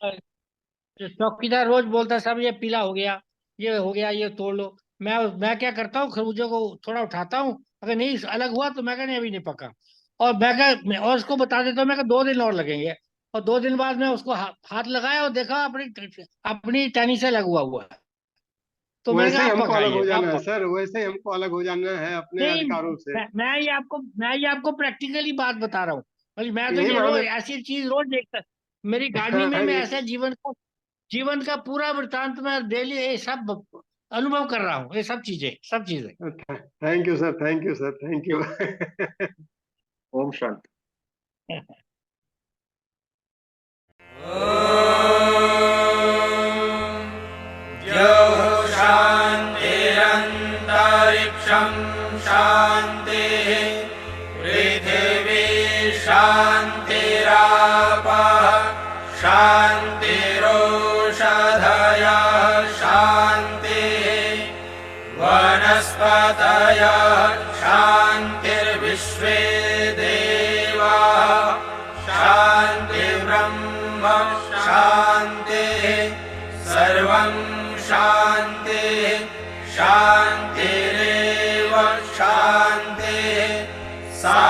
S3: अ, चौकीदार रोज बोलता, सब ये पीला हो गया, ये हो गया, ये तोड़ लो। मैं क्या करता हूँ, खरबूजे को थोड़ा उठाता हूँ, अगर नहीं अलग हुआ तो मैं नहीं, अभी नहीं पका। और और उसको बता देता हूँ, मैं 2 दिन और लगेंगे। और 2 दिन बाद मैं उसको हाथ लगाया और देखा, अपनी अपनी टहनी से लगा हुआ है। तो मैंने
S2: वैसे
S3: कहा
S2: ही
S3: आप
S2: हमको अलग हो
S3: पकाइए,
S2: जाना
S3: आप
S2: है
S3: पकाइए।
S2: सर, वैसे ही हमको अलग हो जाना है अपने
S3: नहीं,
S2: अधिकारों से।
S3: मैं ये आपको प्रैक्टिकली बात बता रहा हूँ। भाई मैं तो
S2: यही
S3: ये रोज
S2: बहाने।
S3: ऐसी चीज रोज देखता मेरी गाड़ी में मैं
S2: ये
S3: ऐसे जीवन का पूरा वृतांत मैं डेली ये सब अनुभव कर रहा हूँ, ये सब चीजें।
S2: Thank you sir, thank you sir, thank you.
S1: ओम शांति।
S5: शान्तिरन्तरिक्षं शान्तिः पृथिवी शान्तिरापः शान्तिरोषधयः शान्तिः वनस्पतयः शान्तिर्विश्वे देवाः शान्तिर्ब्रह्म शान्तिः सर्वं शान्तिः शान्तिरेव शान्तिः सा